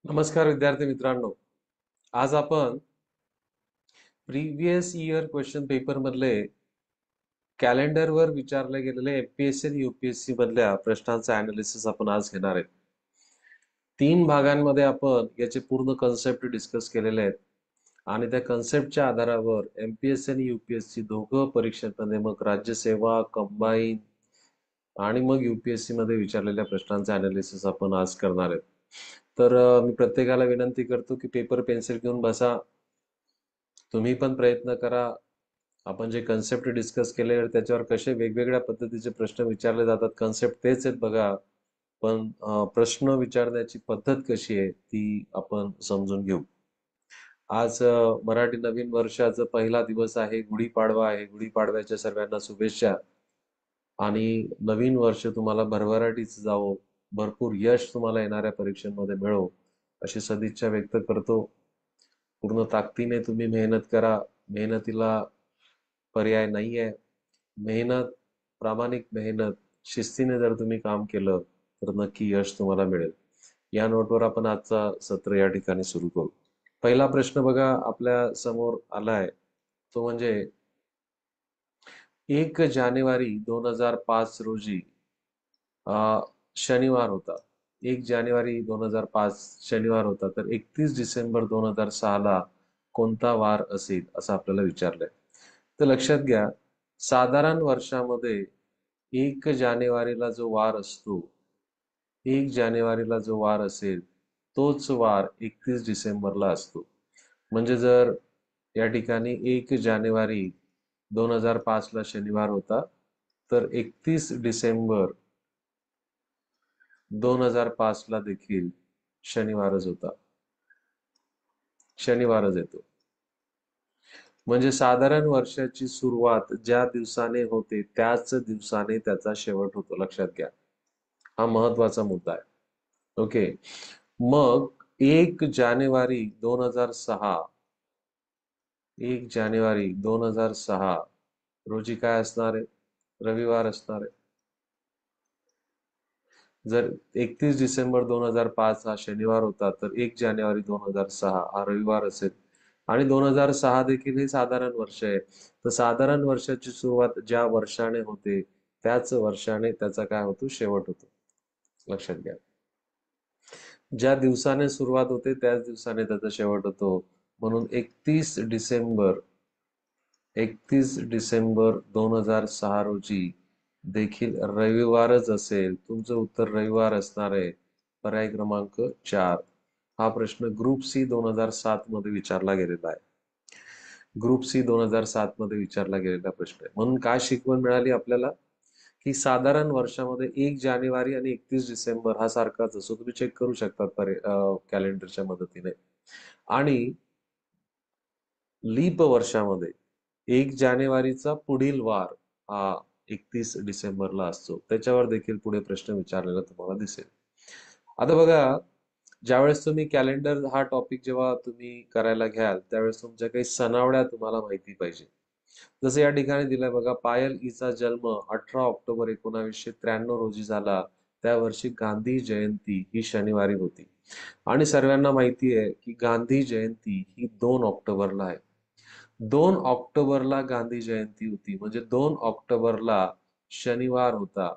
नमस्कार विद्यार्थी मित्रांनो. आज आपण प्रिव्हियस इयर क्वेश्चन पेपर मधले कॅलेंडरवर विचारले गेलेले एमपीएससी आणि यूपीएससी मधल्या प्रश्नांचा अनालिसिस आपण आज घेणार आहेत. 3 भागांमध्ये आपण याचे पूर्ण कन्सेप्ट डिस्कस केलेले आहेत आणि त्या कन्सेप्टच्या आधारावर एमपीएससी आणि यूपीएससी दोघं परीक्षेमध्ये मग राज्यसेवा कंबाईन आणि मग यूपीएससी मध्ये विचारलेल्या प्रश्नांचे अनालिसिस आपण आज करणार आहेत. तर मी प्रत्येकाला विनंती करतो की पेपर पेन्सिल घेऊन बसा. तुम्ही पण प्रयत्न करा. आपण जे कन्सेप्ट डिस्कस केले त्याच्यावर कसे वेगवेगळ्या पद्धतीचे प्रश्न विचारले जातात, कन्सेप्ट तेच आहेत बघा, पण प्रश्न विचारण्याची पद्धत कशी आहे ती आपण समजून घेऊ. आज मराठी नवीन वर्षाचा पहिला दिवस आहे, गुढीपाडवा आहे. गुढीपाडव्याच्या सर्वांना शुभेच्छा आणि नवीन वर्ष तुम्हाला भरभराटीच जावो, भरपूर यश तुम्हाला येणाऱ्या परीक्षांमध्ये मिळो अशी सदिच्छा व्यक्त करतो. पूर्ण ताकदीने तुम्ही मेहनत करा. मेहनतीला पर्याय नाहीये. मेहनत, प्रामाणिक मेहनत, शिस्तीने जर तुम्ही काम केलं तर नक्की यश तुम्हाला मिळेल. या नोटवर आपण आजचा सत्र या ठिकाणी सुरू करू. पहिला प्रश्न बघा आपल्या समोर आलाय, तो म्हणजे 1 जानेवारी 2005 रोजी शनिवार होता. 1 जानेवारी 2005 शनिवार होता, तर 31 डिसेंबर 2006 ला कोणता वार असेल असं आपल्याला विचारलंय. तर लक्षात घ्या, साधारण वर्षामध्ये 1 जानेवारीला जो वार असतो, 1 जानेवारीला जो वार असेल तोच वार 31 डिसेंबरला असतो. म्हणजे जर या ठिकाणी 1 जानेवारी 2005 ला शनिवार होता, तर 31 डिसेंबर 2005 ला देखील शनिवारच होता, शनिवारच येतो. म्हणजे साधारण वर्षाची सुरुवात ज्या दिवसाने होते त्याच दिवसाने त्याचा शेवट होतो. लक्षात घ्या, हा महत्वाचा मुद्दा आहे. ओके, मग 1 जानेवारी 2006 1 जानेवारी 2006 रोजी काय असणार आहे? रविवार असणार आहे. जर 31 डिसेंबर 2005 हा शनिवार होता, तर 1 जानेवारी 2006 हा रविवार असेल. आणि 2006 देखील हे साधारण वर्ष आहे. तर साधारण वर्षाची सुरुवात ज्या वर्षाने होते त्याच वर्षाने त्याचा काय होतो? शेवट होतो. लक्षात घ्या, ज्या दिवसाने सुरुवात होते त्याच दिवसाने त्याचा शेवट होतो. म्हणून 31 डिसेंबर 2006 रोजी देखील रविवारच असेल. तुमचं उत्तर रविवार असणार आहे. पर्याय क्रमांक 4. हा प्रश्न ग्रुप सी 2007 मध्ये विचारला गेलेला आहे. ग्रुप सी 2007 मध्ये विचारला गेलेला प्रश्न आहे. म्हणून काय शिकवण मिळाली आपल्याला, की साधारण वर्षामध्ये 1 जानेवारी आणि 31 डिसेंबर हा सारखाच असतो. तुम्ही चेक करू शकता कॅलेंडरच्या मदतीने. आणि लीप वर्षामध्ये 1 जानेवारीचा पुढील वार हा 31 डिसेंबरला असतो. त्याच्यावर देखील पुढे प्रश्न विचारलेला तुम्हाला दिसेल. आता बघा, ज्यावेळेस तुम्ही कॅलेंडर हा टॉपिक जेव्हा तुम्ही करायला घ्याल त्यावेळेस तुमच्या काही सणावड्या तुम्हाला माहिती पाहिजे. जसं या ठिकाणी दिलंय बघा, पायल हिचा जन्म 18 ऑक्टोबर 1993 रोजी झाला. त्या वर्षी गांधी जयंती ही शनिवारी होती. आणि सर्वांना माहिती आहे की गांधी जयंती ही 2 ऑक्टोबरला आहे. 2 ऑक्टोबरला गांधी जयंती होती, म्हणजे 2 ऑक्टोबरला शनिवार होता.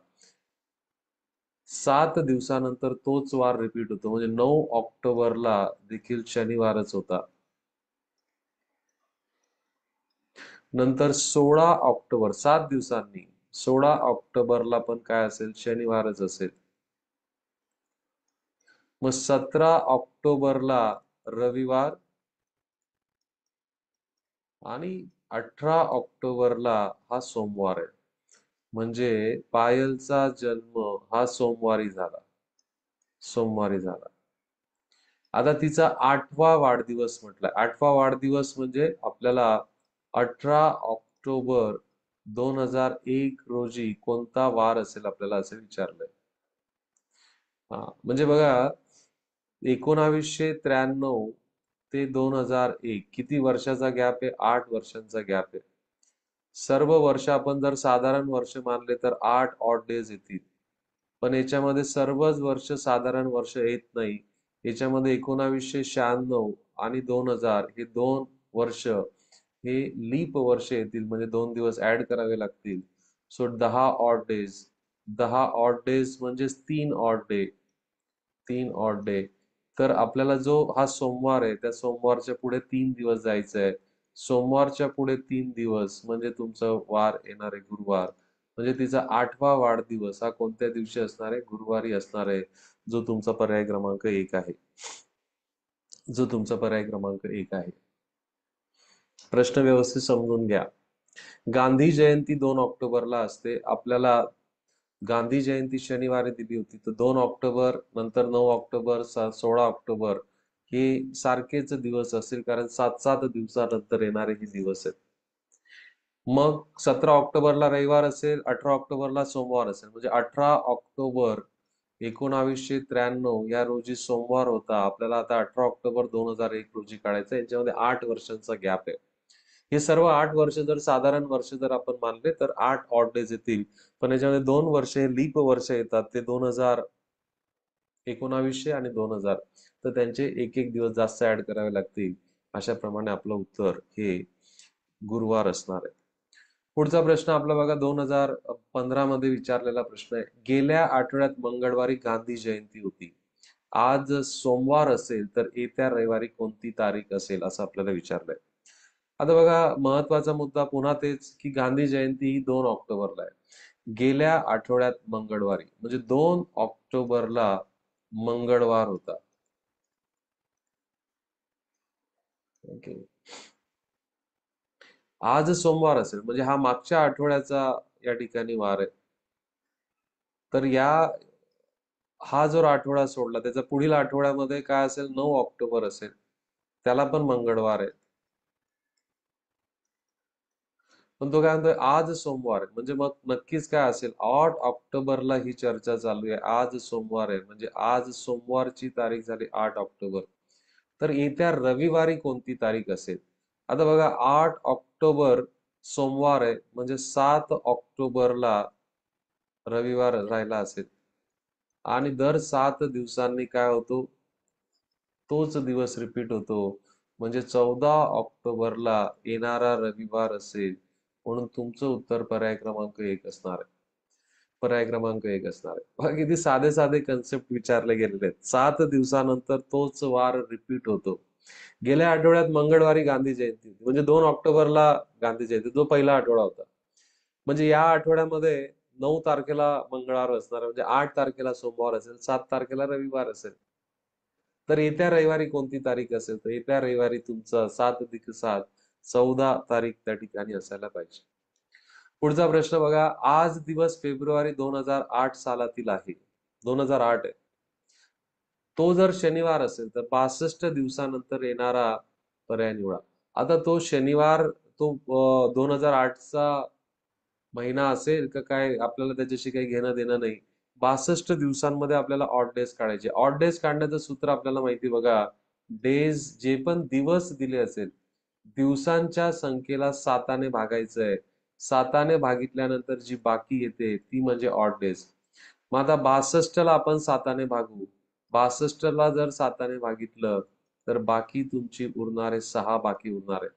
7 दिवसानंतर तोच वार रिपीट होतो, म्हणजे 9 ऑक्टोबरला देखील शनिवारच होता. नंतर 16 ऑक्टोबर, 7 दिवसांनी 16 ऑक्टोबरला पण काय असेल? शनिवारच असेल. मग 17 ऑक्टोबरला रविवार आणि 18 ऑक्टोबरला हा सोमवार आहे. म्हणजे पायलचा जन्म हा सोमवारी झाला. सोमवारी झाला. आता तिचा 8वा वाढदिवस म्हटलाय. 8वा वाढदिवस म्हणजे आपल्याला 18 ऑक्टोबर 2001 रोजी कोणता वार असेल आपल्याला असं विचारलंय. म्हणजे बघा, 1993 ते 2001 किती वर्षाचा गॅप आहे? 8 वर्षांचा गॅप आहे. सर्व वर्ष आपण जर साधारण वर्ष मानले तर 8 ऑड डेज येतील. पण याच्यामध्ये सर्वच वर्ष साधारण वर्ष येत नाही. याच्यामध्ये 1996 आणि 2000 हे 2 वर्ष हे लीप वर्ष येतील, म्हणजे 2 दिवस ऍड करावे लागतील. So 10 odd days, 10 odd days म्हणजेच 3 ऑड डे, 3 ऑड डे. तर आपल्याला जो हा सोमवार आहे त्या सोमवारच्या पुढे 3 दिवस जायचं आहे. सोमवारच्या पुढे 3 दिवस म्हणजे तुमचं वार येणार आहे गुरुवार. म्हणजे तिचा 8वा वाढदिवस हा कोणत्या दिवशी असणार आहे? गुरुवारी असणार आहे. जो तुमचा पर्याय क्रमांक 1 आहे. जो तुमचा पर्याय क्रमांक 1 आहे. प्रश्न व्यवस्थित समजून घ्या. गांधी जयंती 2 ऑक्टोबरला असते. आपल्याला गांधी जयंती शनिवारी दिली होती, तर 2 ऑक्टोबर नंतर 9 ऑक्टोबर 16 ऑक्टोबर हे सारखेच दिवस असतील, कारण 7-7 दिवसानंतर येणारे हे दिवस आहेत. मग 17 ऑक्टोबरला रविवार असेल, 18 ऑक्टोबरला सोमवार असेल, म्हणजे 18 ऑक्टोबर 1993 या रोजी सोमवार होता. आपल्याला आता 18 ऑक्टोबर 2001 रोजी काढायचं आहे. याच्यामध्ये 8 वर्षांचा गॅप आहे. हे सर्व 8 वर्ष जर साधारण वर्ष जर आपण मानले तर 8 ऑड डेज येतील. पण याच्यामध्ये 2 वर्ष हे लीप वर्ष येतात, ते 1919 आणि 2000. तर त्यांचे एक एक दिवस जास्त ऍड करावे लागतील. अशा प्रमाणे आपलं उत्तर हे गुरुवार असणार आहे. पुढचा प्रश्न आपला बघा 2015 मध्ये विचारलेला प्रश्न आहे. गेल्या आठवड्यात मंगळवारी गांधी जयंती होती. आज सोमवार असेल तर येत्या रविवारी कोणती तारीख असेल असं आपल्याला विचारलंय. आता बघा महत्वाचा मुद्दा पुन्हा तेच की गांधी जयंती ही 2 ऑक्टोबरला आहे. गेल्या आठवड्यात मंगळवारी म्हणजे 2 ऑक्टोबरला मंगळवार होता. ओके. आज सोमवार असेल म्हणजे हा मागच्या आठवड्याचा या ठिकाणी वार आहे. तर हा जो आठवडा सोडला त्याचा पुढील आठवड्यामध्ये काय असेल? 9 ऑक्टोबर असेल. त्याला पण मंगळवार आहे. पण तो काय म्हणतोय आज सोमवार आहे. म्हणजे मग नक्कीच काय असेल? 8 ऑक्टोबरला ही चर्चा चालू आहे. आज सोमवार आहे म्हणजे आज सोमवारची तारीख झाली 8 ऑक्टोबर. तर येत्या रविवारी कोणती तारीख असेल? आता बघा 8 ऑक्टोबर सोमवार आहे म्हणजे 7 ऑक्टोबरला रविवार राहिला असेल. आणि दर 7 दिवसांनी काय होतो? तोच दिवस रिपीट होतो. म्हणजे 14 ऑक्टोबरला येणारा रविवार असेल. म्हणून तुमचं उत्तर पर्याय क्रमांक 1 असणार आहे. पर्याय क्रमांक 1 असणार आहे. बघा किती साधे साधे कन्सेप्ट विचारले गेलेले आहेत. 7 दिवसानंतर तोच वार रिपीट होतो. गेल्या आठवड्यात मंगळवारी गांधी जयंती होती. म्हणजे 2 ऑक्टोबरला गांधी जयंती, जो पहिला आठवडा होता. म्हणजे या आठवड्यामध्ये 9 तारखेला मंगळवार असणार, म्हणजे 8 तारखेला सोमवार असेल, 7 तारखेला रविवार असेल. तर येत्या रविवारी कोणती तारीख असेल? तर येत्या रविवारी तुमचं 7+7 14 तारीख त्या ठिकाणी असायला पाहिजे. पुढचा प्रश्न बघा. आज दिवस फेब्रुवारी 2008 सालातील आहे. 2008 आहे. तो जर शनिवार असेल तर 62 दिवसानंतर येणारा पर्याय निवडा. आता तो शनिवार तो 2008चा महिना असेल का काय आपल्याला त्याच्याशी काही घेणं देणं नाही. 62 दिवसांमध्ये आपल्याला ऑड डेज काढायचे. ऑड डेज काढण्याचं सूत्र आपल्याला माहिती बघा. डेज जे पण दिवस दिले असेल, दिवसांच्या संख्येला 7ने भागायचं आहे. 7ने भागितल्यानंतर जी बाकी येते ती म्हणजे ऑड डेज. मग आता 62ला आपण 7ने भागू. 62ला जर 7ने भागितलं तर बाकी तुमची उरणारे 6 बाकी उरणार आहे.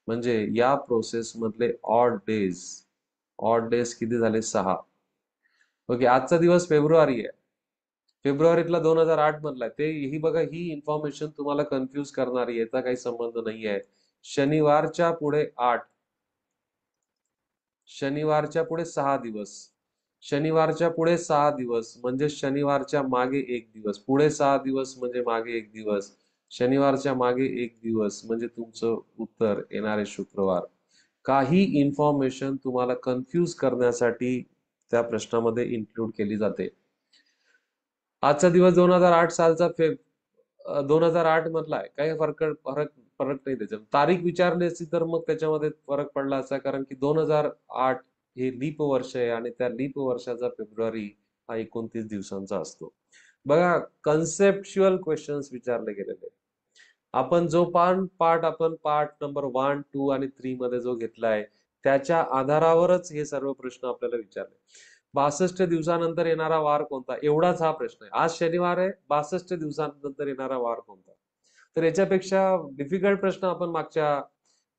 म्हणजे या प्रोसेस मधले ऑड डेज किती झाले? 6. ओके. आजचा दिवस फेब्रुवारी आहे. फेब्रुवारीतला 2008 मधला आहे. ही बघा, ही इन्फॉर्मेशन तुम्हाला कन्फ्यूज करणारी, याचा काही संबंध नाही आहे. शनिवारच्या पुढे 8, शनिवारच्या पुढे 6 दिवस, शनिवारच्या पुढे 6 दिवस म्हणजे शनिवारच्या मागे 1 दिवस, पुढे 6 दिवस म्हणजे मागे 1 दिवस, शनिवारच्या मागे 1 दिवस म्हणजे तुमचं उत्तर येणारे शुक्रवार. काही इन्फॉर्मेशन तुम्हाला कन्फ्यूज करण्यासाठी त्या प्रश्नामध्ये इन्क्लूड केली जाते. आजचा दिवस 2008 सालचा 2008 मधला आहे. काही फरक फरक फरक नाही त्याच्यात. तारीख विचारली असती तर मग त्याच्यामध्ये फरक पडला असता, कारण की 2008 हे लीप वर्ष आहे आणि त्या लीप वर्षाचा फेब्रुवारी हा 29 दिवसांचा असतो. बघा, कन्सेप्च्युअल क्वेश्चन्स विचारले गेलेले. आपण जो पार्ट आपण पार्ट नंबर 1, 2 आणि 3 मध्ये जो घेतलाय त्याच्या आधारावरच हे सर्व प्रश्न आपल्याला विचारले. 62 दिवसानंतर येणारा वार कोणता? एवढाच हा प्रश्न आहे. आज शनिवार आहे, 62 दिवसानंतर येणारा वार कोणता? तर याच्यापेक्षा डिफिकल्ट प्रश्न आपण मागच्या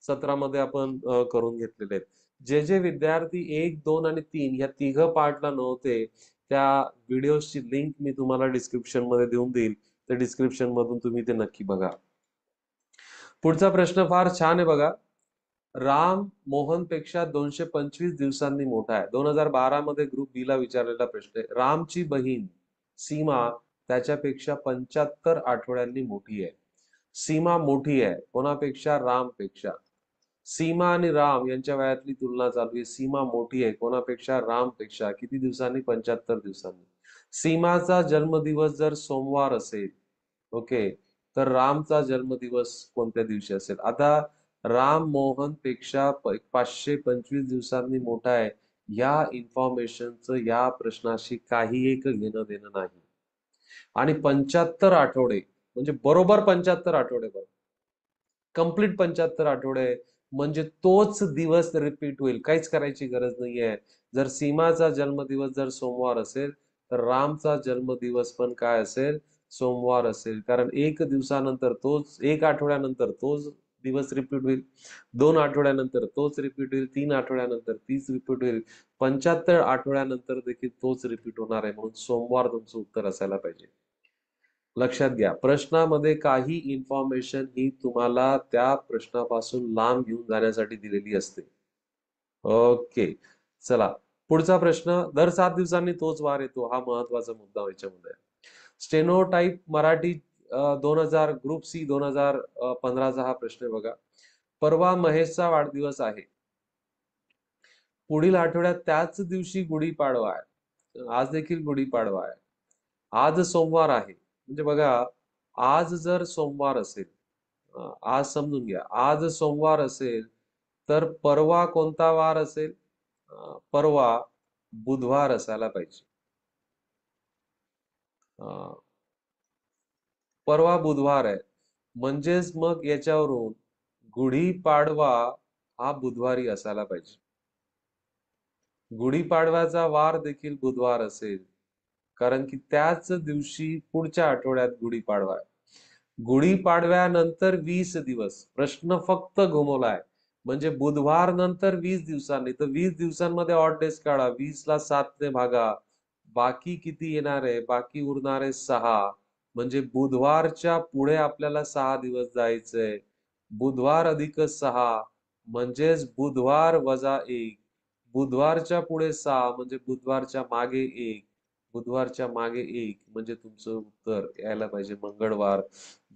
सत्रामध्ये आपण करून घेतलेले आहेत. जे जे विद्यार्थी 1, 2 आणि 3 या तिघ पार्टला नव्हते, त्या व्हिडिओची लिंक मी तुम्हाला डिस्क्रिप्शन मध्ये देऊन देईल. त्या डिस्क्रिप्शन मधून तुम्ही ते नक्की बघा. पुढचा प्रश्न फार छान आहे बघा. राम मोहनपेक्षा 225 दिवसांनी मोठा आहे. 2012 मध्ये ग्रुप बी ला विचारलेला प्रश्न आहे. रामची बहीण सीमा त्याच्यापेक्षा 75 आठवड्यांनी मोठी आहे. सीमा मोठी आहे कोणापेक्षा? रामपेक्षा. सीमा आणि राम यांच्या वयातली तुलना चालू आहे. सीमा मोठी आहे कोणापेक्षा? रामपेक्षा. किती दिवसांनी? 75 दिवसांनी. सीमाचा जन्मदिवस जर सोमवार असेल, ओके, तर रामचा जन्मदिवस कोणत्या दिवशी असेल? आता राम मोहन पेक्षा 525 दिवसांनी मोठा आहे, या इन्फॉर्मेशनचं या प्रश्नाशी काही एक घेणं देणं नाही. आणि 75 आठवडे म्हणजे बरोबर 75 आठवडे, बरोबर कंप्लीट 75 आठवडे, म्हणजे तोच दिवस रिपीट होईल. काहीच करायची गरज नाहीये. जर सीमाचा जन्मदिवस जर सोमवार असेल, तर रामचा जन्मदिवस पण काय असेल? सोमवार असेल. कारण एक दिवसानंतर तोच, एक आठवड्यानंतर तोच दिवस रिपीट होईल, 2 आठवड्यानंतर तोच रिपीट होईल, 3 आठवड्यानंतर तीच रिपीट होईल, 75 आठवड्यानंतर देखील तोच रिपीट होणार आहे. म्हणून सोमवार तुमचं उत्तर असायला पाहिजे. लक्षात घ्या, प्रश्नामध्ये काही इन्फॉर्मेशन ही तुम्हाला त्या प्रश्नापासून लांब घेऊन जाण्यासाठी दिलेली असते. ओके, चला पुढचा प्रश्न. दर 7 दिवसांनी तोच वार येतो, हा महत्वाचा मुद्दा याच्यामध्ये. स्टेनोटाइप मराठी 2000 ग्रुप सी 2015चा हा प्रश्न आहे बघा. परवा महेशचा वाढदिवस आहे, पुढील आठवड्यात त्याच दिवशी गुढीपाडवा आहे, आज देखील गुढीपाडवा आहे, आज सोमवार आहे. म्हणजे बघा, आज जर सोमवार असेल, आज समजून घ्या, आज सोमवार असेल, तर परवा कोणता वार असेल? परवा बुधवार असायला पाहिजे. परवा बुधवार आहे, म्हणजेच मग याच्यावरून गुढीपाडवा हा बुधवारी असायला पाहिजे. गुढीपाडव्याचा वार देखील बुधवार असेल, कारण की त्याच दिवशी पुढच्या आठवड्यात गुढीपाडवा आहे. गुढीपाडव्यानंतर 20 दिवस, प्रश्न फक्त घुमवलाय. म्हणजे बुधवार नंतर 20 दिवसांनी, तर 20 दिवसांमध्ये ऑड डेज काढा, 20 ला 7 ने भागा, बाकी किती येणार आहे? बाकी उरणारे 6. म्हणजे बुधवारच्या पुढे आपल्याला 6 दिवस जायचंय. बुधवार अधिक 6 म्हणजेच बुधवार वजा 1. बुधवारच्या पुढे 6 म्हणजे बुधवारच्या मागे 1. बुधवारच्या मागे 1 म्हणजे तुमचं उत्तर यायला पाहिजे मंगळवार,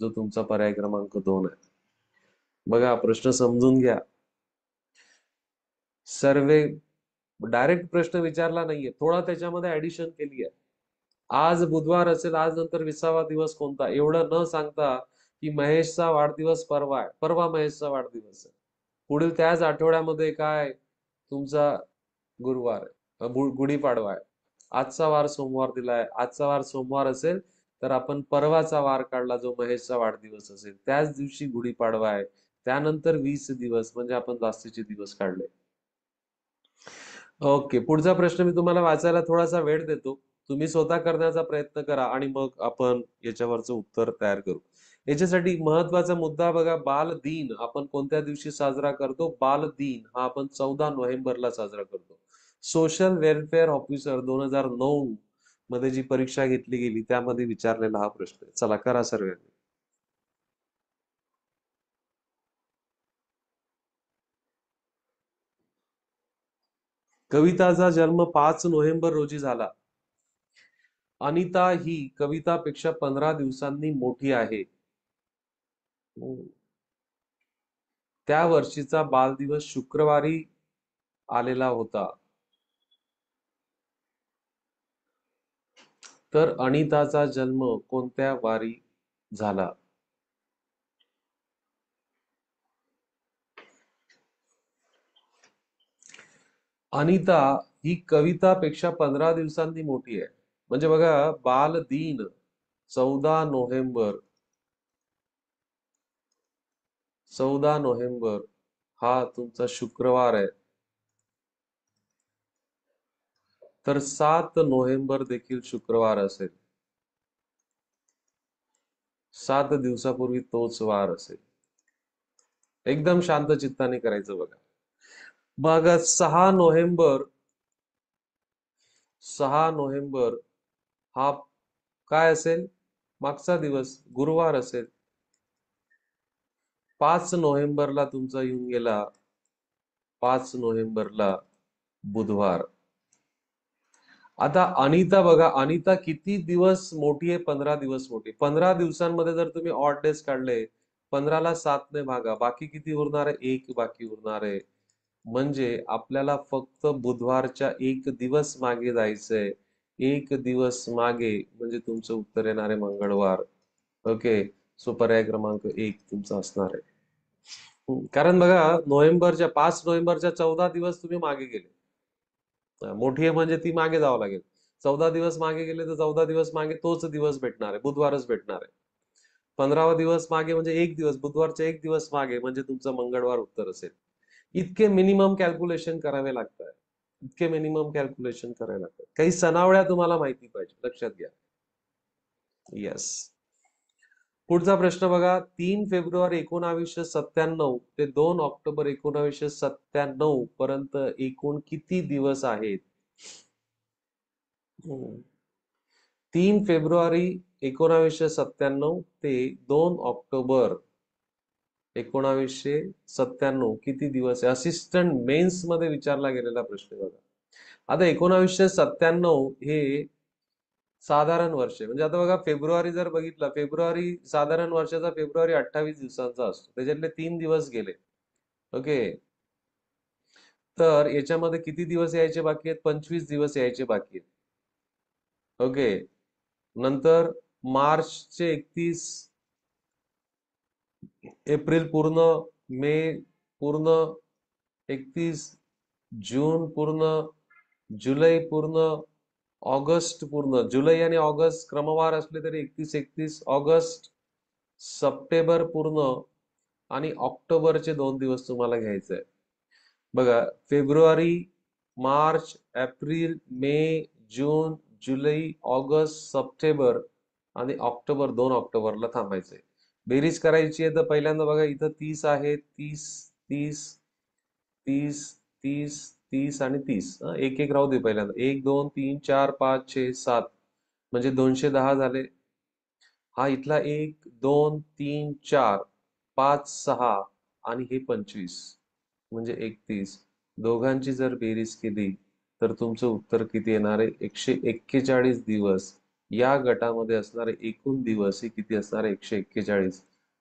जो तुमचा पर्याय क्रमांक 2 आहे. बघा, प्रश्न समजून घ्या. सर्वे डायरेक्ट प्रश्न विचारला नाहीये, थोडा त्याच्यामध्ये ऍडिशन केली आहे. आज बुधवार असेल, आज नंतर 20वा दिवस कोणता, एवढं न सांगता की महेशचा वाढदिवस परवा आहे, परवा महेशचा वाढदिवस आहे, पुढील त्याच आठवड्यामध्ये काय तुमचा गुरुवार आहे, गुढीपाडवा आहे, आजचा वार सोमवार दिलाय, आजचा वार सोमवार असेल, तर आपण परवाचा वार काढला जो महेशचा वाढदिवस असेल, त्याच दिवशी गुढीपाडवा आहे, त्यानंतर 20 दिवस म्हणजे आपण जास्तीचे दिवस काढले. ओके, पुढचा प्रश्न मी तुम्हाला वाचायला थोडासा वेळ देतो, तुम्ही स्वतः करण्याचा प्रयत्न करा आणि मग आपण याच्यावरचं उत्तर तयार करू. याच्यासाठी महत्वाचा मुद्दा बघा, बाल दिन आपण कोणत्या दिवशी साजरा करतो? बाल दिन हा आपण 14 नोव्हेंबरला साजरा करतो. सोशल वेलफेअर ऑफिसर 2009 मध्ये जी परीक्षा घेतली गेली त्यामध्ये विचारलेला हा प्रश्न आहे. चला करा सर्वांनी. कविताचा जन्म 5 नोव्हेंबर रोजी झाला. अनिता ही कवितापेक्षा 15 दिवसांनी मोठी आहे. त्या वर्षीचा बालदिवस शुक्रवारी आलेला होता. तर अनिताचा जन्म कोणत्या वारी झाला? अनिता ही कवितापेक्षा 15 दिवसांनी मोठी आहे. म्हणजे बघा, बाल दिन 14 नोव्हेंबर, 14 नोव्हेंबर हा तुमचा शुक्रवार आहे. तर 7 नोव्हेंबर देखील शुक्रवार असेल. 7 दिवसापूर्वी तोच वार असेल. एकदम शांत चित्ताने करायचं बघा. बघा 6 नोव्हेंबर, 6 नोव्हेंबर हा काय असेल? मागचा दिवस गुरुवार असेल. 5 नोव्हेंबरला तुमचा येऊन गेला, 5 नोव्हेंबरला बुधवार. आता अनिता बघा, अनिता किती दिवस मोठी आहे? 15 दिवस मोठी. 15 दिवसांमध्ये जर तुम्ही ऑड डेज काढले, 15ला 7ने भागा, बाकी किती उरणार आहे? 1 बाकी उरणार आहे. म्हणजे आपल्याला फक्त बुधवारच्या 1 दिवस मागे जायचंय. 1 दिवस मागे म्हणजे तुमचं उत्तर येणार आहे मंगळवार. ओके. सो पर्याय क्रमांक 1 तुमचा असणार आहे. कारण बघा, 5 नोव्हेंबरच्या 14 दिवस तुम्ही मागे गेले. मोठी आहे म्हणजे ती मागे जावं लागेल. 14 दिवस मागे गेले तर 14 दिवस मागे तोच दिवस भेटणार आहे, बुधवारच भेटणार आहे. 15वा दिवस मागे म्हणजे 1 दिवस, बुधवारच्या 1 दिवस मागे म्हणजे तुमचं मंगळवार उत्तर असेल. इतके मिनिमम कॅल्क्युलेशन करावे लागतात. इतके मिनिमम कॅल्क्युलेशन करावे लागतात. काही सणावळ्या तुम्हाला माहिती पाहिजे, लक्षात घ्या. येस. पुढचा प्रश्न बघा. 3 फेब्रुवारी 1997 ते 2 ऑक्टोबर 1997 पर्यंत एकूण किती दिवस आहेत? 3 फेब्रुवारी 1997 ते 2 ऑक्टोबर 1997 किती दिवस आहे? असिस्टंट मेन्स मध्ये विचारला गेलेला प्रश्न बघा. आता 1997 हे साधारण वर्ष आहे. म्हणजे आता बघा, फेब्रुवारी जर बघितला, फेब्रुवारी साधारण वर्षाचा फेब्रुवारी 28 दिवसांचा असतो. त्याच्यातले 3 दिवस गेले. ओके. तर याच्यामध्ये किती दिवस यायचे बाकी आहेत? 25 दिवस यायचे बाकी आहेत. ओके. नंतर मार्चचे 31, एप्रिल पूर्ण, मे पूर्ण, 31 जून पूर्ण, जुलै पूर्ण, ऑगस्ट पूर्ण. जुलै आणि ऑगस्ट क्रमवार असले तरी 31 ऑगस्ट, सप्टेंबर पूर्ण आणि ऑक्टोबरचे 2 दिवस तुम्हाला घ्यायचे आहे. बघा, फेब्रुवारी, मार्च, एप्रिल, मे, जून, जुलै, ऑगस्ट, सप्टेंबर आणि ऑक्टोबर. 2 ऑक्टोबरला थांबायचंय. बेरीज करायची आहे तर पहिल्यांदा बघा, इथं 30 आहे. 30, 30, 30, 30, 30 आणि 30. एक एक राहू दे पहिल्यांदा. 1, 2, 3, 4, 5, 6, 7 म्हणजे 210 झाले. हा इथला 1, 2, 3, 4, 5, 6 आणि हे 25 म्हणजे 31. दोघांची जर बेरीज केली तर तुमचं उत्तर किती येणार आहे? 141 दिवस. या गटामध्ये असणारे एकूण दिवस हे किती असणार आहे? 141.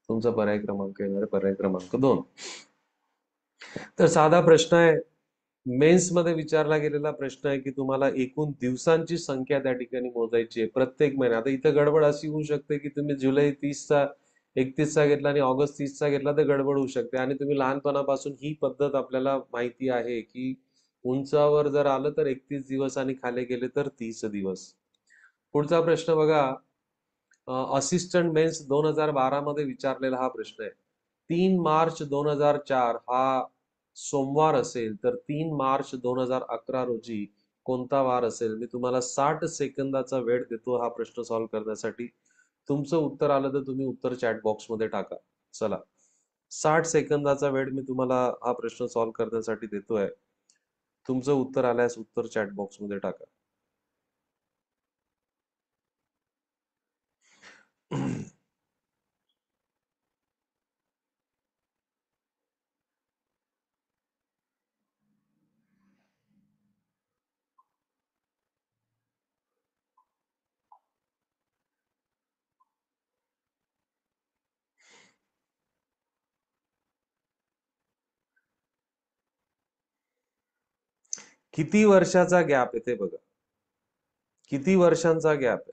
तुमचा पर्याय क्रमांक येणार आहे पर्याय क्रमांक 2. तर साधा प्रश्न आहे. मेन्स मध्ये विचारला गेलेला प्रश्न आहे की तुम्हाला एकूण दिवसांची संख्या त्या ठिकाणी मोजायची आहे प्रत्येक महिन्यात. आता इथं गडबड अशी होऊ शकते की तुम्ही जुलै 30चा 31चा घेतला आणि ऑगस्ट 30चा घेतला तर गडबड होऊ शकते. आणि तुम्ही लहानपणापासून ही पद्धत आपल्याला माहिती आहे की उंचावर जर आलं तर 31 दिवस आणि खाली गेले तर 30 दिवस. पुढचा प्रश्न बघा. असिस्टंट मेन्स 2012 मध्ये विचारलेला हा प्रश्न आहे. 3 मार्च 2004 हा सोमवार असेल तर 3 मार्च 2011 रोजी कोणता वार असेल? मी तुम्हाला 60 सेकंदाचा वेळ देतो हा प्रश्न सॉल्व्ह करण्यासाठी. तुमचं उत्तर आलं तर तुम्ही उत्तर चॅट बॉक्स मध्ये टाका. चला, 60 सेकंदाचा वेळ मी तुम्हाला हा प्रश्न सॉल्व्ह करण्यासाठी देतोय. तुमचं उत्तर आल्यास उत्तर चॅट बॉक्स मध्ये टाका. किती वर्षाचा गॅप आहे ते बघा. किती वर्षांचा गॅप आहे?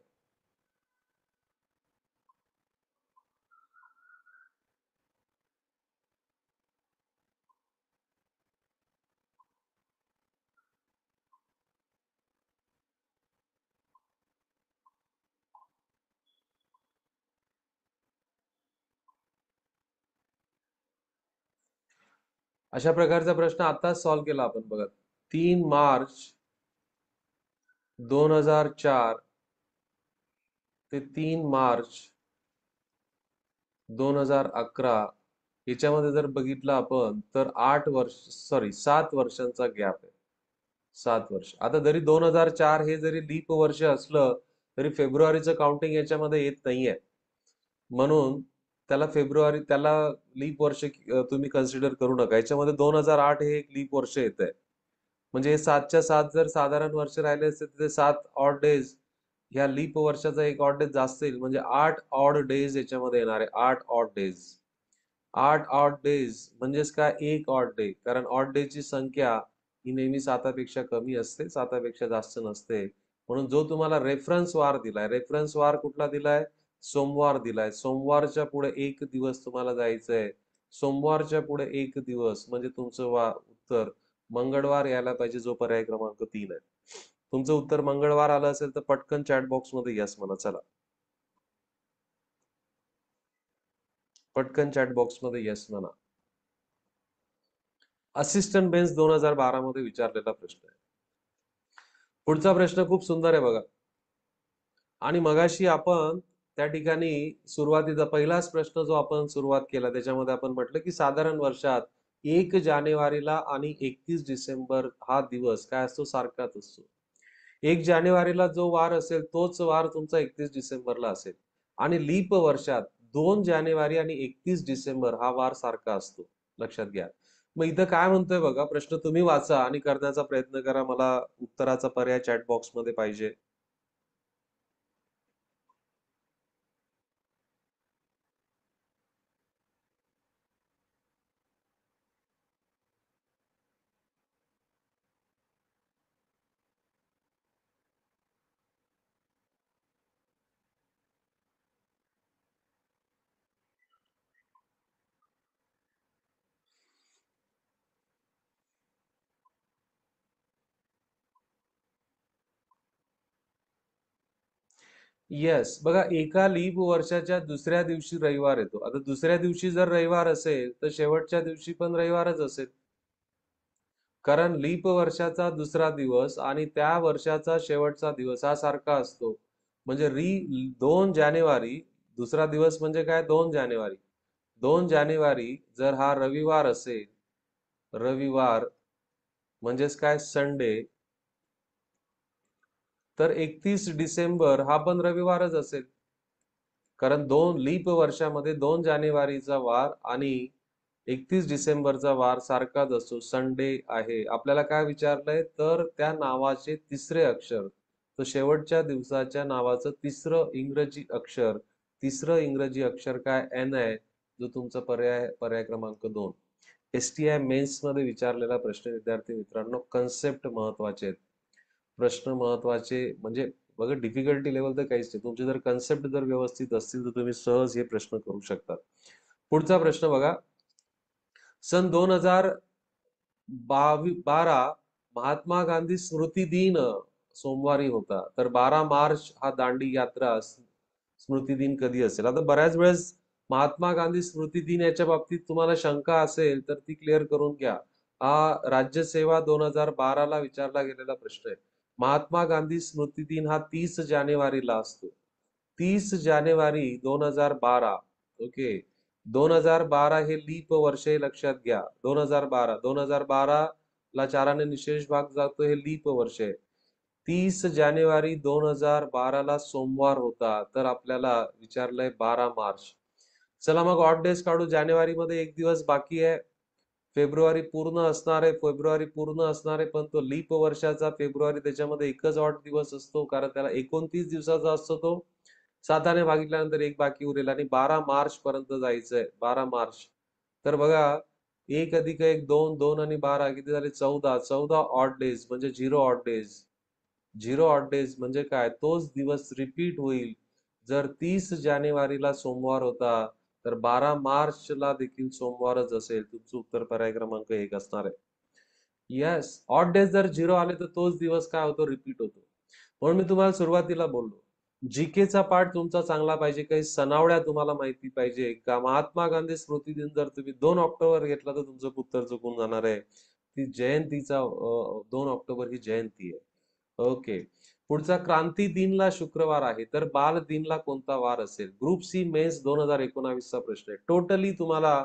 अशा प्रकारचा प्रश्न आताच सॉल्व्ह केला आपण बघा. 3 मार्च 2004 ते 3 मार्च 2011 याच्यामध्ये जर बघितलं आपण तर 7 वर्षांचा गॅप आहे. 7 वर्ष. आता जरी 2004 हे जरी लीप वर्ष असलं तरी फेब्रुवारीचं काउंटिंग याच्यामध्ये येत नाहीये. म्हणून त्याला लीप वर्ष तुम्ही कन्सिडर करू नका. याच्यामध्ये 2008 हे एक लीप वर्ष येत आहे. म्हणजे हे 7च्या 7 जर साधारण वर्ष राहिले असते तर ते 7 ऑड डेज ह्या लीप वर्षाचा एक ऑड डेज जास्त येईल. म्हणजे 8 ऑड डेज याच्यामध्ये येणार आहे. 8 ऑड डेज. 8 ऑड डेज म्हणजेच काय, एक ऑड डे. कारण ऑड डे ची संख्या ही नेहमी 7पेक्षा कमी असते, 7पेक्षा जास्त नसते. म्हणून जो तुम्हाला रेफरन्स वार दिलाय, रेफरन्स वार कुठला दिलाय? सोमवार दिलाय. सोमवारच्या पुढे एक दिवस तुम्हाला जायचंय. सोमवारच्या पुढे एक दिवस म्हणजे तुमचं उत्तर मंगळवार यायला पाहिजे, जो पर्याय क्रमांक 3 आहे. तुमचं उत्तर मंगळवार आलं असेल तर पटकन चॅट बॉक्स मध्ये यस म्हणा. चला, पटकन चॅट बॉक्स मध्ये यस म्हणा. असिस्टंट बेंच 2012 मध्ये विचारलेला प्रश्न आहे. पुढचा प्रश्न खूप सुंदर आहे बघा. आणि मगाशी आपण त्या ठिकाणी सुरुवातीचा पहिलाच प्रश्न जो आपण सुरुवात केला त्याच्यामध्ये आपण म्हटलं की साधारण वर्षात 1 जानेवारीला आणि 31 डिसेंबर हा दिवस काय असतो, सारखाच असतो. 1 जानेवारीला जो वार असेल तोच वार तुमचा 31 डिसेंबरला असेल. आणि लीप वर्षात 2 जानेवारी आणि 31 डिसेंबर हा वार सारखा असतो. लक्षात घ्या. मग इथं काय म्हणतोय बघा, प्रश्न तुम्ही वाचा आणि करण्याचा प्रयत्न करा. मला उत्तराचा पर्याय चॅट बॉक्स मध्ये पाहिजे. येस, बघा, एका लीप वर्षाच्या दुसऱ्या दिवशी रविवार येतो. आता दुसऱ्या दिवशी जर रविवार असेल तर शेवटच्या दिवशी पण रविवारच असेल. कारण लीप वर्षाचा दुसरा दिवस आणि त्या वर्षाचा शेवटचा दिवस हा सारखा असतो. म्हणजे 2 जानेवारी दुसरा दिवस म्हणजे काय, 2 जानेवारी. 2 जानेवारी जर हा रविवार असेल, रविवार म्हणजेच काय, संडे, तर 31 डिसेंबर हा पण रविवारच असेल. कारण दोन लीप वर्षामध्ये 2 जानेवारीचा वार आणि 31 डिसेंबरचा वार सारखाच असतो, संडे आहे. आपल्याला काय विचारलंय तर त्या नावाचे तिसरे अक्षर, तर शेवटच्या दिवसाच्या नावाचं तिसरं इंग्रजी अक्षर काय, एन आहे, जो तुमचा पर्याय क्रमांक 2. STI मेन्स मध्ये विचारलेला प्रश्न विद्यार्थी मित्रांनो. कन्सेप्ट महत्वाचे आहेत, प्रश्न महत्वाचे. म्हणजे बघा, डिफिकल्टी लेवल तर काहीच नाही. तुमचे जर कन्सेप्ट जर व्यवस्थित असतील तर तुम्ही सहज हे प्रश्न करू शकता. पुढचा प्रश्न बघा. सन 2012 महात्मा गांधी स्मृती दिन सोमवारी होता. तर 12 मार्च हा दांडी यात्रा स्मृती दिन कधी असेल? आता बऱ्याच वेळेस महात्मा गांधी स्मृती दिन याच्या बाबतीत तुम्हाला शंका असेल तर ती क्लिअर करून घ्या. हा राज्यसेवा 2012 ला विचारला गेलेला प्रश्न आहे. महात्मा गांधी स्मृती दिन हा 30 जानेवारीला असतो. 30 जानेवारी 2012. ओके. 2012 हे लीप वर्ष आहे, लक्षात घ्या. 2012 ला 4ने निशेष भाग जातो, हे लीप वर्ष आहे. 30 जानेवारी 2012 ला सोमवार होता. तर आपल्याला विचारलंय 12 मार्च. चला मग ऑड डेज काढू. जानेवारी मध्ये एक दिवस बाकी आहे. फेब्रुवारी पूर्ण असणार आहे, पण तो लीप वर्षाचा फेब्रुवारी, त्याच्यामध्ये एकच ऑड दिवस असतो कारण त्याला 29 दिवसाचा असतो. तो 7ने भागितल्यानंतर एक बाकी उरेल आणि 12 मार्च पर्यंत जायचंय. 12 मार्च. तर बघा, 1 + 1 2, 2 आणि 12 किती झाले, 14. 14 ऑड डेज म्हणजे 0 ऑड डेज. 0 ऑड डेज म्हणजे काय, तोच दिवस रिपीट होईल. जर 30 जानेवारीला सोमवार होता तर 12 मार्चला देखील सोमवारच असेल. तुमचं उत्तर पर्याय क्रमांक 1 असणार आहे. येस, ऑड डेज जर 0 आले तर तोच दिवस काय होतो, रिपीट होतो. म्हणून मी तुम्हाला सुरुवातीला बोललो, जीकेचा पार्ट तुमचा चांगला पाहिजे, काही सनावड्या तुम्हाला माहिती पाहिजे का. महात्मा गांधी स्मृती दिन जर तुम्ही 2 ऑक्टोबर घेतला तर तुमचं उत्तर चुकून जाणार आहे. ती जयंतीचा 2 ऑक्टोबर ही जयंती आहे. ओके. पुढचा क्रांती दिनला शुक्रवार आहे तर बाल दिनला कोणता वार असेल? ग्रुप सी मेन्स 2019 चा प्रश्न आहे. टोटली तुम्हाला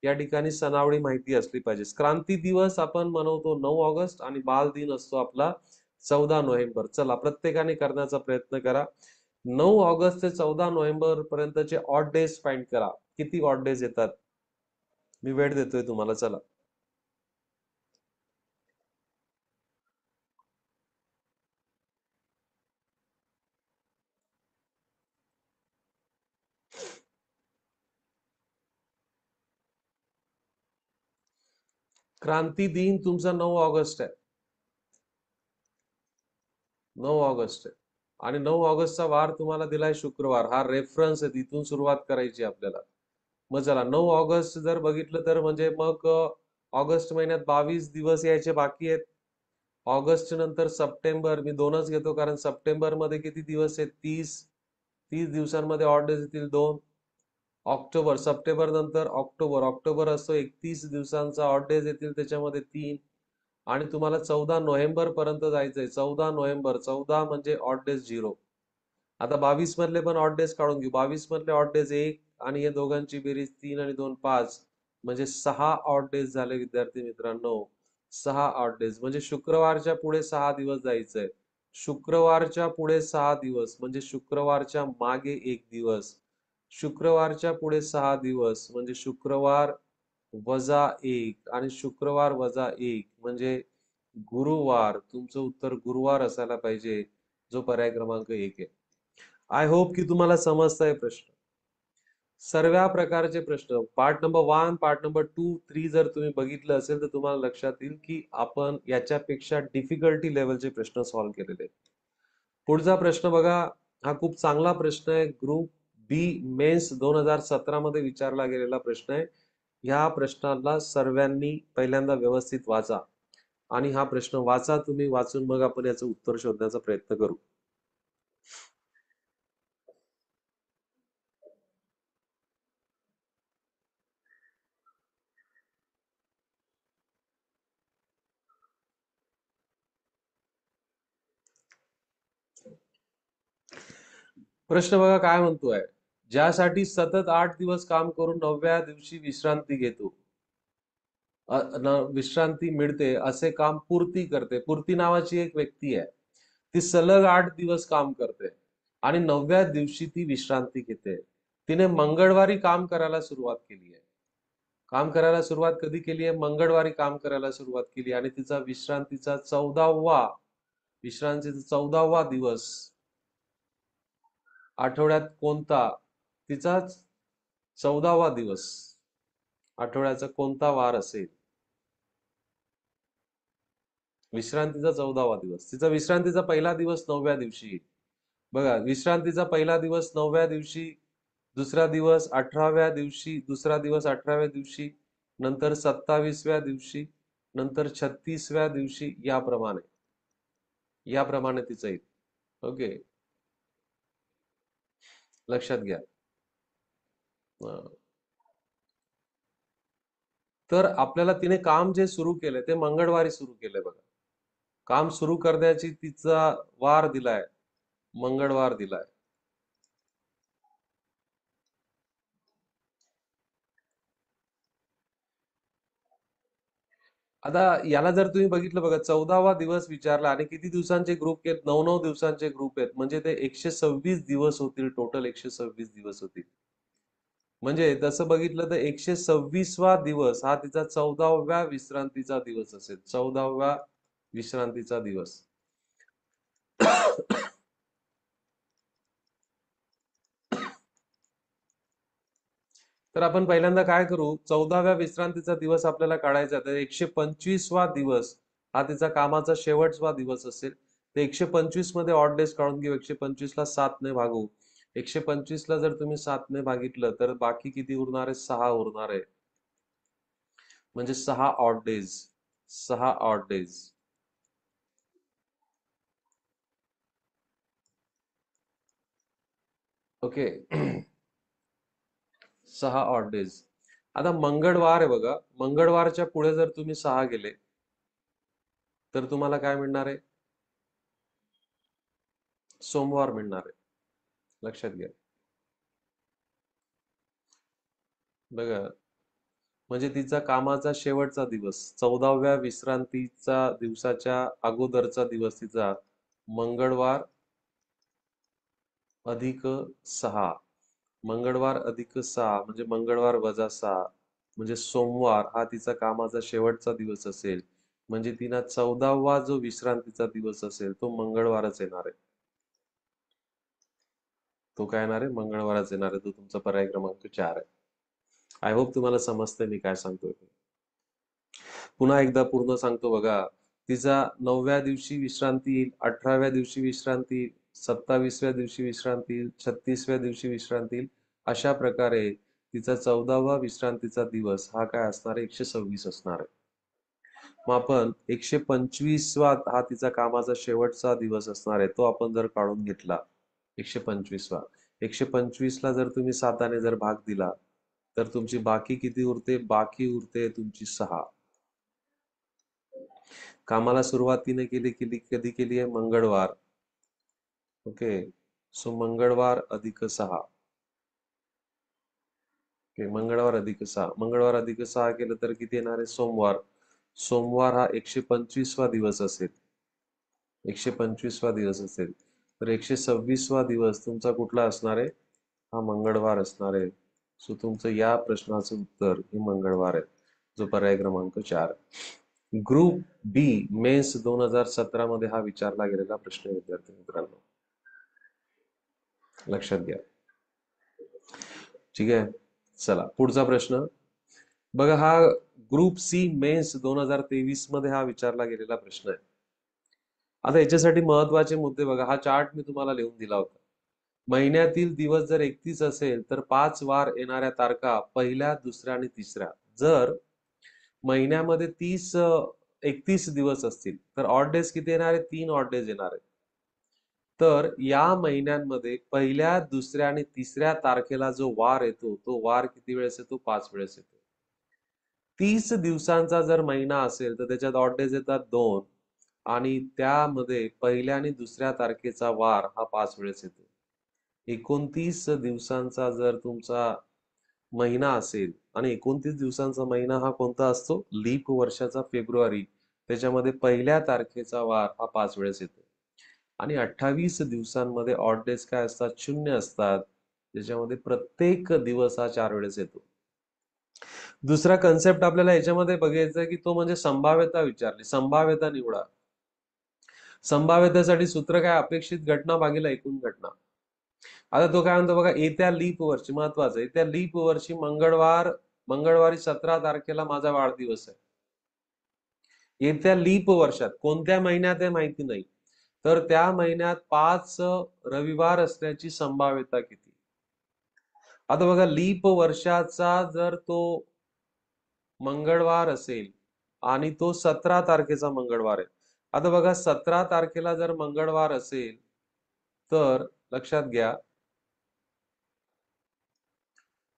या ठिकाणी सणावळी माहिती असली पाहिजे. क्रांती दिवस आपण मनवतो 9 ऑगस्ट आणि बाल दिन असतो आपला 14 नोव्हेंबर. चला प्रत्येकाने करण्याचा प्रयत्न करा. 9 ऑगस्ट ते 14 नोव्हेंबर पर्यंतचे ऑड डेज फाइंड करा. किती ऑड डेज येतात? मी वेळ देतोय तुम्हाला, चला. क्रांती दिन तुमचा 9 ऑगस्ट आहे. 9 ऑगस्ट आहे. आणि 9 ऑगस्टचा वार तुम्हाला दिलाय शुक्रवार. हा रेफरन्स आहे, तिथून सुरुवात करायची आपल्याला. मग चला 9 ऑगस्ट जर बघितलं तर म्हणजे मग ऑगस्ट महिन्यात 22 दिवस यायचे बाकी आहेत. ऑगस्ट नंतर सप्टेंबर, मी दोनच घेतो कारण सप्टेंबर मध्ये किती दिवस आहेत? 30 दिवसांमध्ये ऑड डेज येतील 2. ऑक्टोबर, सप्टेंबर नंतर ऑक्टोबर, ऑक्टोबर असतो 31 दिवसांचा, ऑड डेज येतील त्याच्यामध्ये 3. आणि तुम्हाला 14 नोव्हेंबर पर्यंत जायचंय. 14 नोव्हेंबर, 14 म्हणजे ऑड डेज 0. आता 22 मधले पण ऑड डेज काढून घेऊ. 22 मधले ऑड डेज 1 आणि हे दोघांची बेरीज 3 आणि 2 5, म्हणजे 6 ऑड डेज झाले विद्यार्थी मित्रांनो. 6 ऑड डेज म्हणजे शुक्रवारच्या पुढे 6 दिवस जायचंय. शुक्रवारच्या पुढे 6 दिवस म्हणजे शुक्रवारच्या मागे 1 दिवस. शुक्रवारच्या पुढे 6 दिवस म्हणजे शुक्रवार वजा 1 आणि शुक्रवार वजा 1 म्हणजे गुरुवार. तुमचं उत्तर गुरुवार असायला पाहिजे, जो पर्याय क्रमांक 1 आहे. आय होप की तुम्हाला समजतंय प्रश्न. सर्व प्रकारचे प्रश्न पार्ट नंबर 1, पार्ट नंबर 2, 3 जर तुम्ही बघितलं असेल तर तुम्हाला लक्षात येईल की आपण याच्यापेक्षा डिफिकल्टी लेवलचे प्रश्न सॉल्व्ह केलेले आहेत. पुढचा प्रश्न बघा. हा खूप चांगला प्रश्न आहे. ग्रुप बी मेन्स 2017 मध्ये विचारला गेलेला प्रश्न आहे. ह्या प्रश्नाला सर्वांनी पहिल्यांदा व्यवस्थित वाचा आणि हा प्रश्न वाचा तुम्ही. वाचून मग आपण याचं उत्तर शोधण्याचा प्रयत्न करू. प्रश्न बघा काय म्हणतोय. ज्यासाठी सतत 8 दिवस काम करून 9व्या दिवशी विश्रांती घेतो, विश्रांती मिळते असे काम पूर्ती करते. पूर्ती नावाची एक व्यक्ती आहे. ती सलग 8 दिवस काम करते आणि 9व्या दिवशी ती विश्रांती घेते. तिने मंगळवारी काम करायला सुरुवात केली आहे. काम करायला सुरुवात कधी केली आहे? मंगळवारी काम करायला सुरुवात केली आणि तिचा विश्रांतीचा 14वा दिवस आठवड्यात कोणता? तिचाच 14वा दिवस आठवड्याचा कोणता वार असेल? विश्रांतीचा 14वा दिवस. तिचा विश्रांतीचा पहिला दिवस 9व्या दिवशी. बघा, विश्रांतीचा पहिला दिवस 9व्या दिवशी, दुसरा दिवस 18व्या दिवशी, दुसरा दिवस 18व्या दिवशी, नंतर 27व्या दिवशी, नंतर 36व्या दिवशी, याप्रमाणे तिचं येईल. ओके, लक्षात घ्या. तर आपल्याला तिने काम जे सुरू केलंय ते मंगळवारी सुरू केलंय बघा. काम सुरू करण्याची तिचा वार दिलाय, मंगळवार दिलाय. आता याला जर तुम्ही बघितलं बघा, 14वा दिवस विचारला आणि किती दिवसांचे ग्रुप आहेत? 9 दिवसांचे ग्रुप आहेत. म्हणजे ते 126 दिवस होतील. टोटल 126 दिवस होतील. म्हणजे तसं बघितलं तर 126वा दिवस हा तिचा 14व्या विश्रांतीचा दिवस असेल. 14व्या विश्रांतीचा दिवस. तर आपण पहिल्यांदा काय करू? 14व्या विश्रांतीचा दिवस आपल्याला काढायचा. तर 125वा दिवस हा तिचा कामाचा शेवटचा दिवस असेल. तर 125 मध्ये ऑड डेज काढून घेऊ. 125 ला 7 ने भागू. 125 ला जर तुम्ही 7 ने भागितलं तर बाकी किती उरणार आहे? 6 उरणार आहे. म्हणजे 6 odd days. 6 odd days. Okay. 6 odd days. आता मंगळवार आहे बघा. मंगळवारच्या पुढे जर तुम्ही 6 गेले तर तुम्हाला काय मिळणार आहे? सोमवार मिळणार आहे. लक्षात घ्या. बघा, म्हणजे तिचा कामाचा शेवटचा दिवस 14व्या विश्रांतीचा दिवसाच्या अगोदरचा दिवस तिचा मंगळवार अधिक 6. मंगळवार अधिक 6 म्हणजे मंगळवार वजा 6 म्हणजे सोमवार हा तिचा कामाचा शेवटचा दिवस असेल. म्हणजे तिला 14वा जो विश्रांतीचा दिवस असेल तो मंगळवारच येणार आहे. तो काय येणार आहे? मंगळवारच येणार आहे. तो तुमचा पर्याय क्रमांक 4 आहे. आय होप तुम्हाला समजतंय मी काय सांगतोय ते. पुन्हा एकदा पूर्ण सांगतो बघा. तिचा 9व्या दिवशी विश्रांती येईल, 18व्या दिवशी विश्रांती येईल, 27व्या दिवशी विश्रांती येईल, 36व्या दिवशी विश्रांती येईल. अशा प्रकारे तिचा 14वा विश्रांतीचा दिवस हा काय असणार आहे? 126 असणार आहे. मग आपण 125वा हा तिचा कामाचा शेवटचा दिवस असणार आहे. तो आपण जर काढून घेतला 125वा. 125ला जर तुम्ही 7ने जर भाग दिला, तर तुमची बाकी किती उरते? बाकी उरते तुमची 6. कामाला सुरुवात तिने कधी केली आहे? मंगळवार. ओके. सो मंगळवार अधिक 6. ओके. मंगळवार अधिक 6. मंगळवार अधिक 6 केलं तर किती येणार आहे? सोमवार. सोमवार हा 125वा दिवस असेल. 125वा दिवस असेल. तर 126वा दिवस तुमचा कुठला असणार आहे? हा मंगळवार असणार आहे. सो तुमचं या प्रश्नाचं उत्तर हे मंगळवार आहे. जो पर्याय क्रमांक 4. ग्रुप बी मेन्स 2017 मध्ये हा विचारला गेलेला प्रश्न विद्यार्थी मित्रांनो. लक्षात घ्या. ठीक आहे. चला पुढचा प्रश्न बघा. हा ग्रुप सी मेन्स 2023 मध्ये हा विचारला गेलेला प्रश्न आहे. आता याच्यासाठी महत्वाचे मुद्दे बघा. हा चार्ट मी तुम्हाला लिहून दिला होता. महिन्यातील दिवस जर 31 असेल तर 5 वार येणाऱ्या तारखा पहिल्या, दुसऱ्या आणि तिसऱ्या. जर महिन्यामध्ये 31 दिवस असतील तर ऑड डेज किती येणार आहे? 3 ऑड डेज येणार आहे. तर या महिन्यांमध्ये पहिल्या, दुसऱ्या आणि तिसऱ्या तारखेला जो वार येतो तो वार किती वेळेस येतो? 5 वेळेस येतो. 30 दिवसांचा जर महिना असेल तर त्याच्यात ऑड डेज येतात 2 आणि त्यामध्ये पहिल्या आणि दुसऱ्या तारखेचा वार हा 5 वेळेस येतो. 29 दिवसांचा जर तुमचा महिना असेल आणि 29 दिवसांचा महिना हा कोणता असतो? लीप वर्षाचा फेब्रुवारी. त्याच्यामध्ये पहिल्या तारखेचा वार हा 5 वेळेस येतो. आणि 28 दिवसांमध्ये ऑड डेज काय असतात? 0 असतात. त्याच्यामध्ये प्रत्येक दिवस हा 4 वेळेस येतो. दुसरा कन्सेप्ट आपल्याला याच्यामध्ये बघायचा आहे की तो म्हणजे संभाव्यता विचारली. संभाव्यता निवडा. संभाव्यतेसाठी सूत्र काय? अपेक्षित घटना भागिले एकूण घटना. आता तो काय म्हणतो बघा. येत्या लीप वर्षी महत्वाचं. येत्या लीप वर्षी मंगळवारी 17 तारखेला माझा वाढदिवस आहे. येत्या लीप वर्षात कोणत्या महिन्यात आहे माहिती नाही. तर त्या महिन्यात 5 रविवार असण्याची संभाव्यता किती? आता बघा लीप वर्षाचा जर तो मंगळवार असेल आणि तो 17 तारखेचा मंगळवार आहे. आता बघा 17 तारखेला जर मंगळवार असेल तर लक्षात घ्या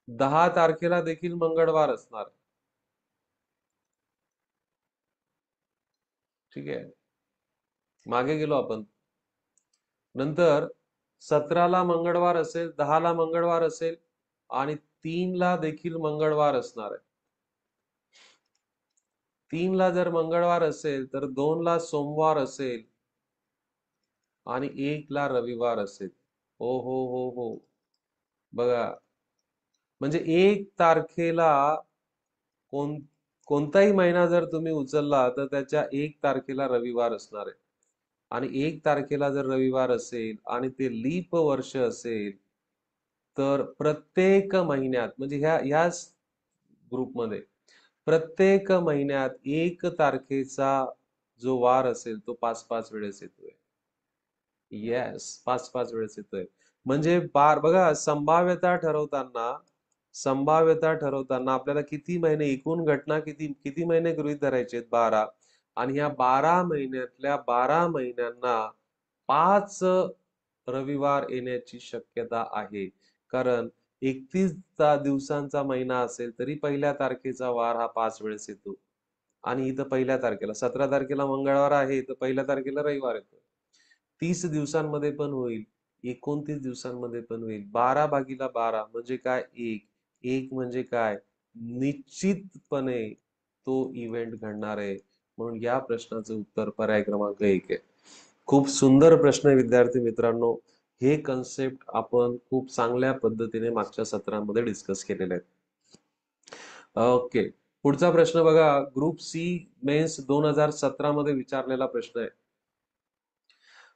10 तारखेला देखील मंगळवार असणार. ठीक आहे. मागे गेलो आपण. नंतर 17ला मंगळवार असेल, 10ला मंगळवार असेल आणि 3ला देखील मंगळवार असणार आहे. 3ला जर मंगळवार असेल तर 2ला सोमवार असेल आणि 1ला रविवार असेल. हो हो हो हो. बघा म्हणजे 1 तारखेला कोणताही महिना जर तुम्ही उचलला तर त्याच्या 1 तारखेला रविवार असणार आहे. आणि 1 तारखेला जर रविवार असेल आणि ते लीप वर्ष असेल तर प्रत्येक महिन्यात म्हणजे ह्याच ग्रुपमध्ये प्रत्येक महिन्यात 1 तारखेचा जो वार असेल तो 5-5 वेळेस येतोय. येस, 5-5 वेळेस येतोय. म्हणजे बघा संभाव्यता ठरवताना आपल्याला किती महिने एकूण घटना किती महिने गृहीत धरायचे आहेत? 12. आणि ह्या 12 महिन्यातल्या 12 महिन्यांना 5 रविवार येण्याची शक्यता आहे. कारण 31 दिवसांचा महिना असेल तरी पहिल्या तारखेचा वार हा 5 वेळेस येतो. आणि इथं पहिल्या तारखेला 17 तारखेला मंगळवार आहे तर पहिल्या तारखेला रविवार येतो. 30 दिवसांमध्ये पण होईल, 29 दिवसांमध्ये पण होईल. 12/12 म्हणजे काय? 1. 1 म्हणजे काय? निश्चितपणे तो इव्हेंट घडणार आहे. म्हणून या प्रश्नाचं उत्तर पर्याय क्रमांक 1 आहे. खूप सुंदर प्रश्न आहे विद्यार्थी मित्रांनो. हे कन्सेप्ट आपण खूप चांगल्या पद्धतीने मागच्या सत्रांमध्ये डिस्कस केलेले आहेत. ओके. पुढचा प्रश्न बघा, ग्रुप सी मेन्स 2017 मध्ये विचारलेला प्रश्न आहे.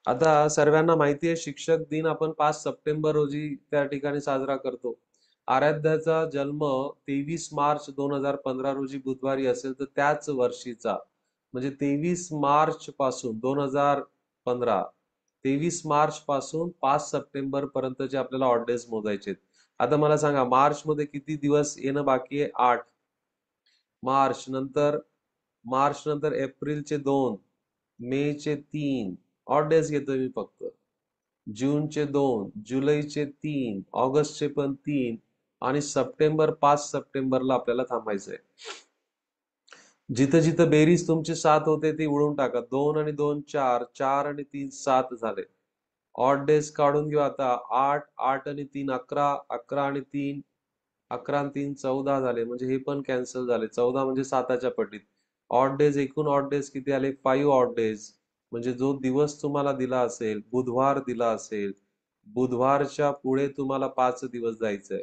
आता सर्वांना माहिती आहे शिक्षक दिन आपण 5 सप्टेंबर रोजी त्या ठिकाणी साजरा करतो. आराध्याचा जन्म 23 मार्च 2015 रोजी बुधवारी असेल तर त्याच वर्षीचा म्हणजे 23 मार्च पासून 2015 23 मार्च पासून 5 सप्टेंबर पर्यंतचे आपल्याला ऑड डेज मोजायचे. आता मला सांगा मार्च मध्ये किती दिवस येणं बाकी आहे? 8. मार्च नंतर एप्रिलचे 2, मेचे 3 ऑड डेज घेतोय मी फक्त. जूनचे 2, जुलैचे 3, ऑगस्टचे पण 3 आणि 5 सप्टेंबरला आपल्याला थांबायचंय. जिथं जिथं बेरीज तुमची 7 होते ती उडवून टाका. 2 आणि 2 4, 4 आणि 3 7 झाले. ऑड डेज काढून घेऊ आता. 8, 8 आणि 3 11, 11 आणि 3 11 आणि 3 14 झाले. म्हणजे हे पण कॅन्सल झाले. 14 म्हणजे 7च्या पटीत. ऑड डेज एकूण ऑड डेज किती आले? 5 ऑड डेज. म्हणजे जो दिवस तुम्हाला दिला असेल, बुधवार दिला असेल, बुधवारच्या पुढे तुम्हाला 5 दिवस जायचंय.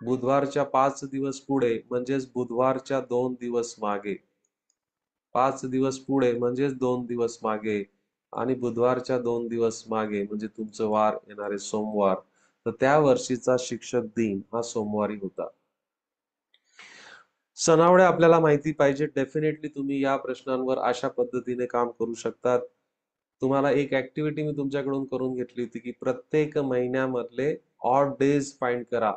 बुधवारच्या 5 दिवस पुढे म्हणजेच बुधवारच्या 2 दिवस मागे. 5 दिवस पुढे म्हणजेच 2 दिवस मागे आणि बुधवारच्या 2 दिवस मागे म्हणजे तुमचं वार येणारे सोमवार. तर त्या वर्षीचा शिक्षक दिन हा सोमवारी होता. सणावळे आपल्याला माहिती पाहिजे. डेफिनेटली तुम्ही या प्रश्नांवर अशा पद्धतीने काम करू शकतात. तुम्हाला एक ऍक्टिव्हिटी मी तुमच्याकडून करून घेतली होती की प्रत्येक महिन्यामधले ऑड डेज फाइंड करा.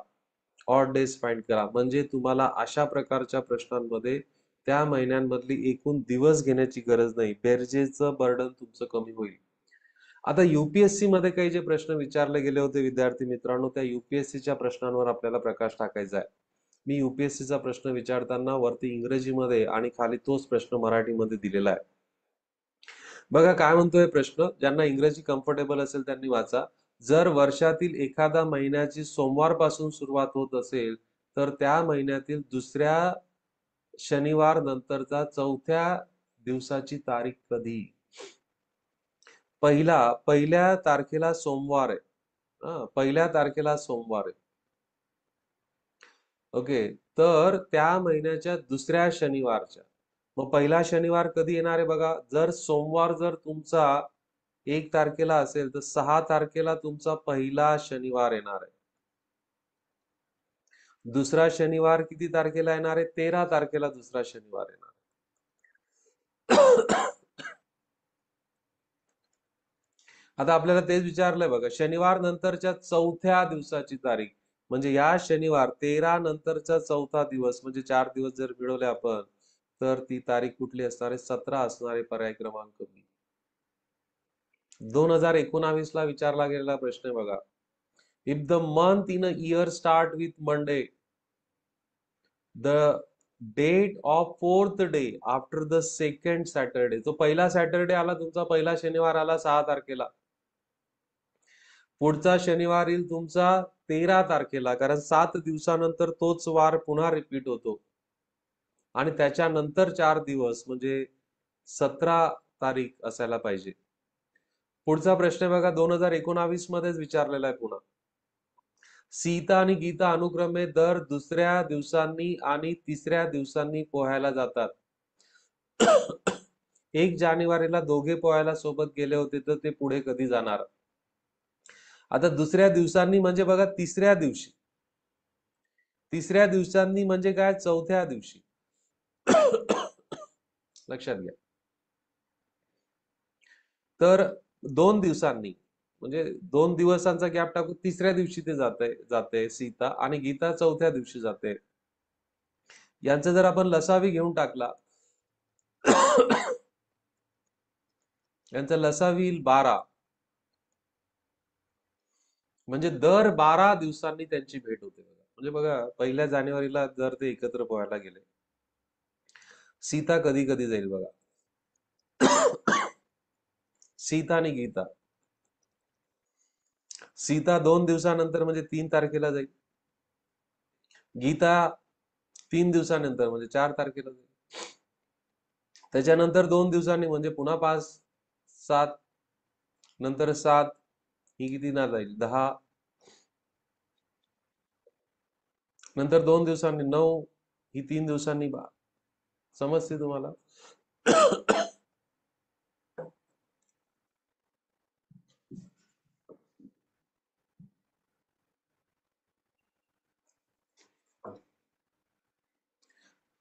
ऑड डेज फाइंड करा. म्हणजे तुम्हाला अशा प्रकारच्या प्रश्नांमध्ये त्या महिन्यांमधली एकूण दिवस घेण्याची गरज नाही. बेरजेचं बर्डन तुमचं कमी होईल. आता युपीएससी मध्ये काही जे प्रश्न विचारले गेले होते विद्यार्थी मित्रांनो, त्या युपीएससीच्या प्रश्नांवर आपल्याला प्रकाश टाकायचा आहे. मी युपीएससीचा प्रश्न विचारताना वरती इंग्रजीमध्ये आणि खाली तोच प्रश्न मराठीमध्ये दिलेला आहे. बघा काय म्हणतोय प्रश्न, ज्यांना इंग्रजी कम्फर्टेबल असेल त्यांनी वाचा. जर वर्षातील एखादा महिन्याची सोमवारपासून सुरुवात होत असेल तर त्या महिन्यातील दुसऱ्या शनिवार नंतरचा चौथ्या दिवसाची तारीख कधी? पहिल्या तारखेला सोमवार आहे. पहिल्या तारखेला सोमवार आहे. ओके. तर त्या महिन्याच्या दुसऱ्या शनिवारच्या. मग पहिला शनिवार कधी येणार आहे बघा. जर सोमवार जर तुमचा 1 तारखेला असेल तर 6 तारखेला तुमचा पहिला शनिवार येणार आहे. दुसरा शनिवार किती तारखेला येणार आहे? 13 तारखेला दुसरा शनिवार येणार आहे. आता आपल्याला तेच विचारलंय बघा. शनिवार नंतरच्या चौथ्या दिवसाची तारीख म्हणजे या शनिवार 13 नंतरचा चौथा दिवस म्हणजे 4 दिवस जर मिळवले आपण तर ती तारीख कुठली असणार आहे? 17 असणार आहे. पर्याय क्रमांक बी. 2019 ला विचारला गेलेला प्रश्न आहे बघा. If the month in a year start with Monday, the date of 4th day after the second Saturday. जो पहिला सॅटरडे आला तुमचा, पहिला शनिवार आला 6 तारखेला. पुढचा शनिवार येईल तुमचा 13 तारखेला, कारण 7 दिवसानंतर तोच वार पुन्हा रिपीट होतो. आणि त्याच्यानंतर 4 दिवस म्हणजे 17 तारीख असायला पाहिजे. पुढचा प्रश्न बघा 2019 मध्येच विचारलेला आहे पुन्हा. सीता आणि गीता अनुक्रमे दर दुसऱ्या दिवसांनी आणि तिसऱ्या दिवसांनी पोहायला जातात. 1 जानेवारीला दोघे पोहायला सोबत गेले होते तर ते पुढे कधी जाणार? आता दुसऱ्या दिवसांनी म्हणजे बघा तिसऱ्या दिवशी. तिसऱ्या दिवसांनी म्हणजे काय? चौथ्या दिवशी. लक्षात घ्या. तर 2 दिवसांनी म्हणजे 2 दिवसांचा गॅप टाकून तिसऱ्या दिवशी ते जाते सीता आणि गीता चौथ्या दिवशी जाते. यांचा जर आपण लसावी घेऊन टाकला यांचा लसावी येईल 12. म्हणजे दर 12 दिवसांनी त्यांची भेट होते बघा. म्हणजे बघा 1 जानेवारीला जर ते एकत्र पोहायला गेले, सीता कधी कधी जाईल बघा. सीता आणि गीता. सीता 2 दिवसानंतर म्हणजे 3 तारखेला जाईल. गीता 3 दिवसानंतर म्हणजे 4 तारखेला जाईल. त्याच्यानंतर 2 दिवसांनी म्हणजे पुन्हा 5, 7, नंतर 7, ही किती ना जाईल 10, नंतर 2 दिवसांनी 9, ही 3 दिवसांनी 12. समजते तुम्हाला?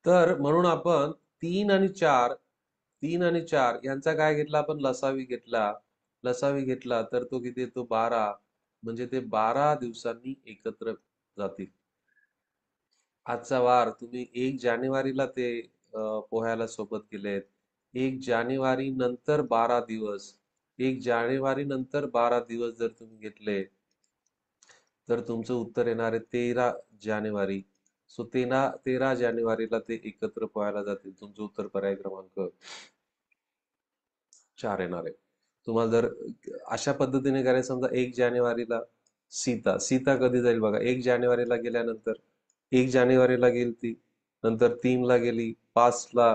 तर म्हणून आपण 3 आणि 4 यांचा काय घेतला आपण? लसावी घेतला. लसावी घेतला तर तो किती येतो? 12. म्हणजे ते 12 दिवसांनी एकत्र जातील. आजचा वार तुम्ही 1 जानेवारीला ते पोहायला सोबत गेलेत. 1 जानेवारी नंतर 12 दिवस, 1 जानेवारी नंतर 12 दिवस जर तुम्ही घेतले तर तुमचं उत्तर येणार आहे 13 जानेवारी. सो 13 जानेवारीला ते एकत्र पोहायला जातील. तुमचं उत्तर पर्याय क्रमांक 4 येणार आहे. तुम्हाला जर अशा पद्धतीने करायचं, समजा 1 जानेवारीला सीता कधी जाईल बघा? 1 जानेवारीला गेल्यानंतर 1 जानेवारीला गेली ती, नंतर 3ला गेली, 5ला,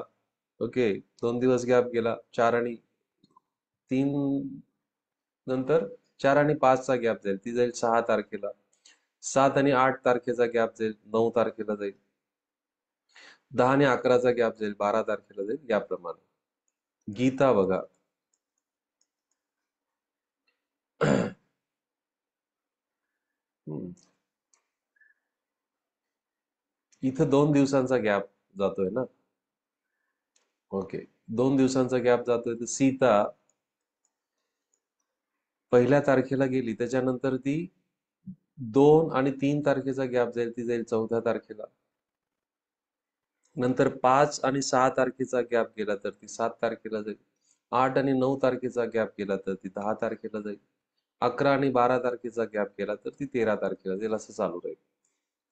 ओके, 2 दिवस गॅप गेला, 4 आणि 3 नंतर 4 आणि 5चा गॅप जाईल, ती जाईल 6 तारखेला. 7 आणि 8 तारखेचा गॅप जाईल, 9 तारखेला जाईल. 10 आणि 11चा गॅप जाईल, 12 तारखेला जाईल. याप्रमाणे गीता बघा. इथं 2 दिवसांचा गॅप जातोय ना. ओके, 2 दिवसांचा गॅप जातोय. तर सीता 1 तारखेला गेली, त्याच्यानंतर ती 2 आणि 3 तारखेचा गॅप जाईल, ती जाईल 14 तारखेला. नंतर 5 आणि 6 तारखेचा गॅप गेला तर ती 7 तारखेला जाईल. 8 आणि 9 तारखेचा गॅप गेला तर ती 10 तारखेला जाईल. 11 आणि 12 तारखेचा गॅप गेला तर ती 13 तारखेला जाईल. असं चालू राहील.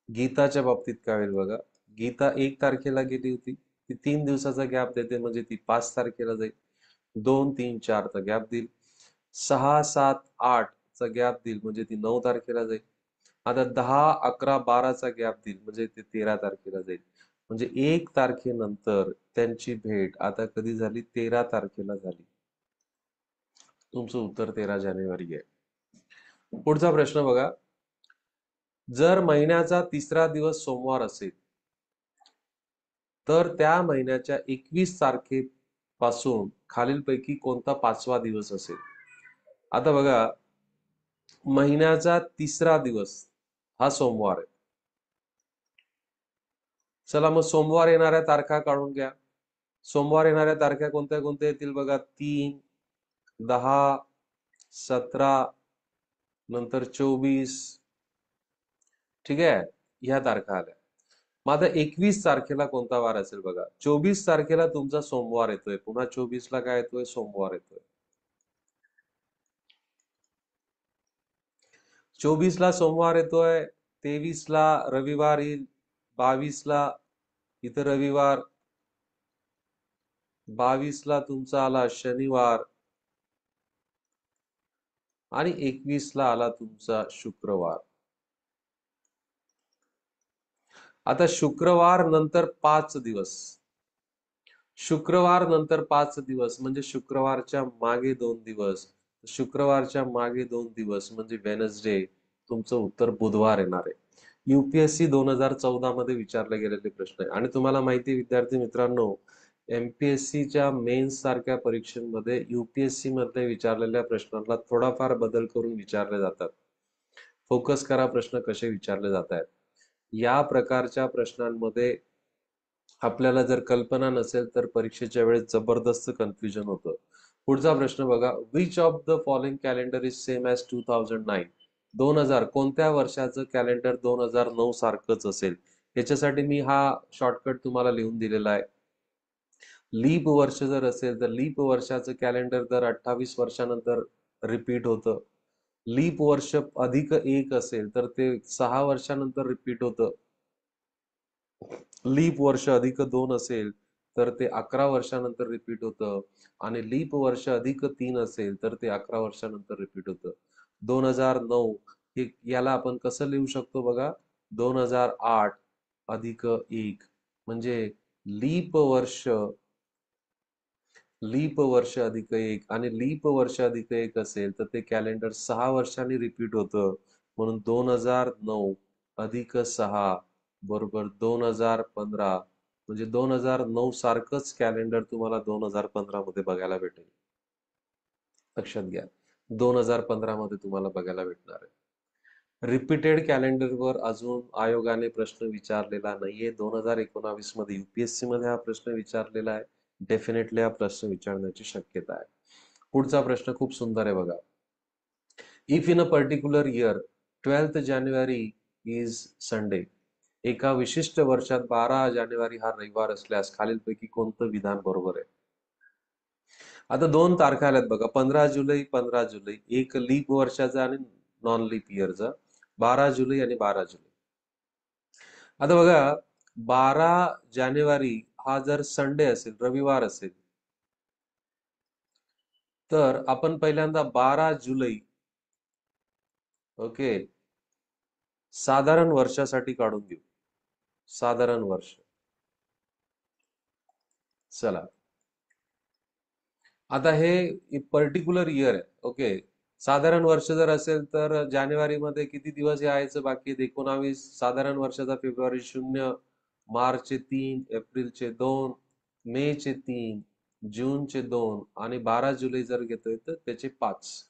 गीताच्या बाबतीत काय होईल बघा? गीता 1 तारखेला गेली होती, ती 3 दिवसाचा गॅप देते म्हणजे ती 5 तारखेला जाईल. 2, 3, 4चा गॅप देईल. 6, 7, 8चा गॅप देईल म्हणजे ती 9 तारखेला जाईल. आता 10, 11, 12चा गॅप देईल म्हणजे ते 13 तारखेला जाईल. म्हणजे 1 तारखेनंतर त्यांची भेट आता कधी झाली? 13 तारखेला झाली. तुमचं उत्तर 13 जानेवारी आहे. पुढचा प्रश्न बघा. जर महिन्याचा 3रा दिवस सोमवार असेल तर त्या महिन्याच्या 21 तारखेपासून खालीलपैकी कोणता 5वा दिवस असेल? आता बघा, महिन्याचा 3रा दिवस हा सोमवार आहे. चला मग सोमवार येणाऱ्या तारखा काढून घ्या. सोमवार येणाऱ्या तारखा कोणत्या कोणत्या येतील बघा? 3, 10, 17, नंतर 24. ठीक आहे, ह्या तारखा आल्या. मग आता 21 तारखेला कोणता वार असेल बघा? 24 तारखेला तुमचा सोमवार येतोय. पुन्हा 24ला काय येतोय? सोमवार येतोय. 24ला सोमवार येतोय, 23ला रविवार येईल, 22ला इथं रविवार, 22ला तुमचा आला शनिवार आणि 21ला आला तुमचा शुक्रवार. आता शुक्रवार नंतर 5 दिवस, शुक्रवार नंतर 5 दिवस म्हणजे शुक्रवारच्या मागे 2 दिवस, शुक्रवारच्या मागे 2 दिवस म्हणजे वेनसडे. तुमचं उत्तर बुधवार येणार आहे. युपीएससी 2014 मध्ये विचारले गेलेले प्रश्न आहे. आणि तुम्हाला माहिती आहे विद्यार्थी मित्रांनो, एमपीएससीच्या मेन्स सारख्या परीक्षांमध्ये युपीएससी मध्ये विचारलेल्या प्रश्नांना थोडाफार बदल करून विचारले जातात. फोकस करा, प्रश्न कसे विचारले जात आहेत. या प्रकारच्या प्रश्नांमध्ये आपल्याला जर कल्पना नसेल तर परीक्षेच्या वेळेस जबरदस्त कन्फ्युजन होतं. पुढचा प्रश्न बघा. Which of the following calendar is same as 2009? 2000 कोणत्या वर्षाचं कॅलेंडर 2009 सारखंच असेल? याच्यासाठी मी हा शॉर्टकट तुम्हाला लिहून दिलेला आहे. लीप वर्ष जर असेल तर लीप वर्षाचं कॅलेंडर दर 28 वर्षानंतर रिपीट होतं. लीप वर्ष +1 असेल तर ते 6 वर्षानंतर रिपीट होतं. लीप वर्ष +2 असेल तर ते 11 वर्षानंतर रिपीट होतं आणि लीप वर्ष अधिक 3 असेल तर ते 11 वर्षानंतर रिपीट होतं. 2009 हे याला आपण कसं लिहू शकतो बघा, 2008 अधिक 1 म्हणजे लीप वर्ष लीप वर्ष अधिक 1 आणि लीप वर्ष अधिक 1 असेल तर ते कॅलेंडर 6 वर्षांनी रिपीट होतं. म्हणून 2009 अधिक 6 बरोबर 2015 म्हणजे 2009 सारखंच कॅलेंडर तुम्हाला 2015 मध्ये बघायला भेटेल. लक्षात घ्या, 2015 मध्ये तुम्हाला बघायला भेटणार आहे. रिपीटेड कॅलेंडरवर अजून आयोगाने प्रश्न विचारलेला नाहीये. 2019 मध्ये UPSC मध्ये हा प्रश्न विचारलेला आहे. डेफिनेटली हा प्रश्न विचारण्याची शक्यता आहे. पुढचा प्रश्न खूप सुंदर आहे बघा. If in a particular year 12th January is Sunday. एका विशिष्ट वर्षात 12 जानेवारी हा रविवार असल्यास खालीलपैकी कोणतं विधान बरोबर आहे? आता 2 तारखा आल्यात बघा, 15 जुलै, 15 जुलै. एक लीप वर्षाचा आणि नॉन लीप इयरचा. 12 जुलै आणि 12 जुलै. आता बघा, 12 जानेवारी हा जर संडे असेल, रविवार असेल, तर आपण पहिल्यांदा 12 जुलै ओके साधारण वर्षासाठी काढून घेऊ. साधारण वर्ष. चला, आता हे पर्टिक्युलर इयर आहे. ओके, साधारण वर्ष जर असेल तर जानेवारीमध्ये किती दिवस यायचं बाकी आहेत? 19. साधारण वर्षाचा फेब्रुवारी 0, मार्चचे 3, एप्रिलचे 2, मेचे 3, जूनचे 2 आणि 12 जुलै जर घेतोय तर त्याचे 5.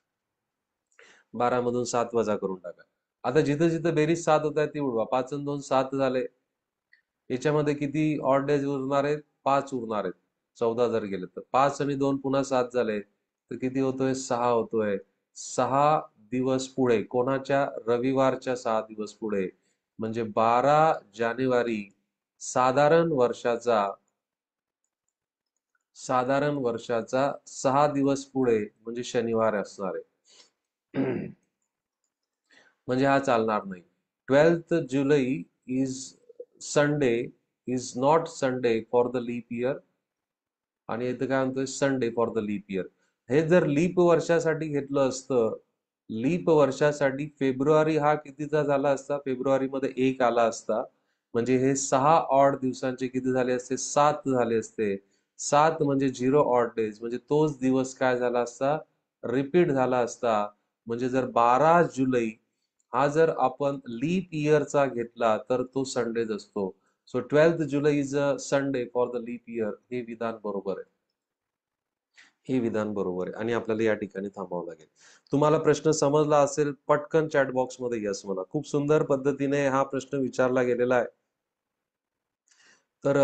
12 मधून 7 वजा करून टाका. आता जिथं जिथं बेरीज 7 होत आहे ती उडवा. 5 आणि 2 7 झाले. याच्यामध्ये किती ऑड डेज उरणार आहेत? 5 उरणार आहेत. 14 जर गेले तर 5 आणि 2 पुन्हा 7 झाले तर किती होतोय? 6 होतोय. 6 दिवस पुढे कोणाच्या? रविवारच्या 6 दिवस पुढे म्हणजे 12 जानेवारी साधारण वर्षाचा 6 दिवस पुढे म्हणजे शनिवार असणार आहे. म्हणजे हा चालणार नाही. 12th जुलै is Sunday is not Sunday for the leap year आणि इथं काय म्हणतोय? Sunday for the leap year. हे जर लीप वर्षासाठी घेतलं असतं, लीप वर्षासाठी फेब्रुवारी हा कितीचा झाला असता? फेब्रुवारीमध्ये 1 आला असता. म्हणजे हे 6 ऑड दिवसांचे किती झाले असते? 7 झाले असते. 7 म्हणजे 0 ऑड डेज म्हणजे तोच दिवस काय झाला असता? रिपीट झाला असता. म्हणजे जर 12 जुलै हा जर आपण लीप इयरचा घेतला तर तो संडेच असतो. सो 12th जुलै is a Sunday for the leap year. हे विधान बरोबर आहे. हे विधान बरोबर आहे आणि आपल्याला या ठिकाणी थांबावं लागेल. तुम्हाला प्रश्न समजला असेल, पटकन चॅट बॉक्समध्ये यस म्हणा. खूप सुंदर पद्धतीने हा प्रश्न विचारला गेलेला आहे. तर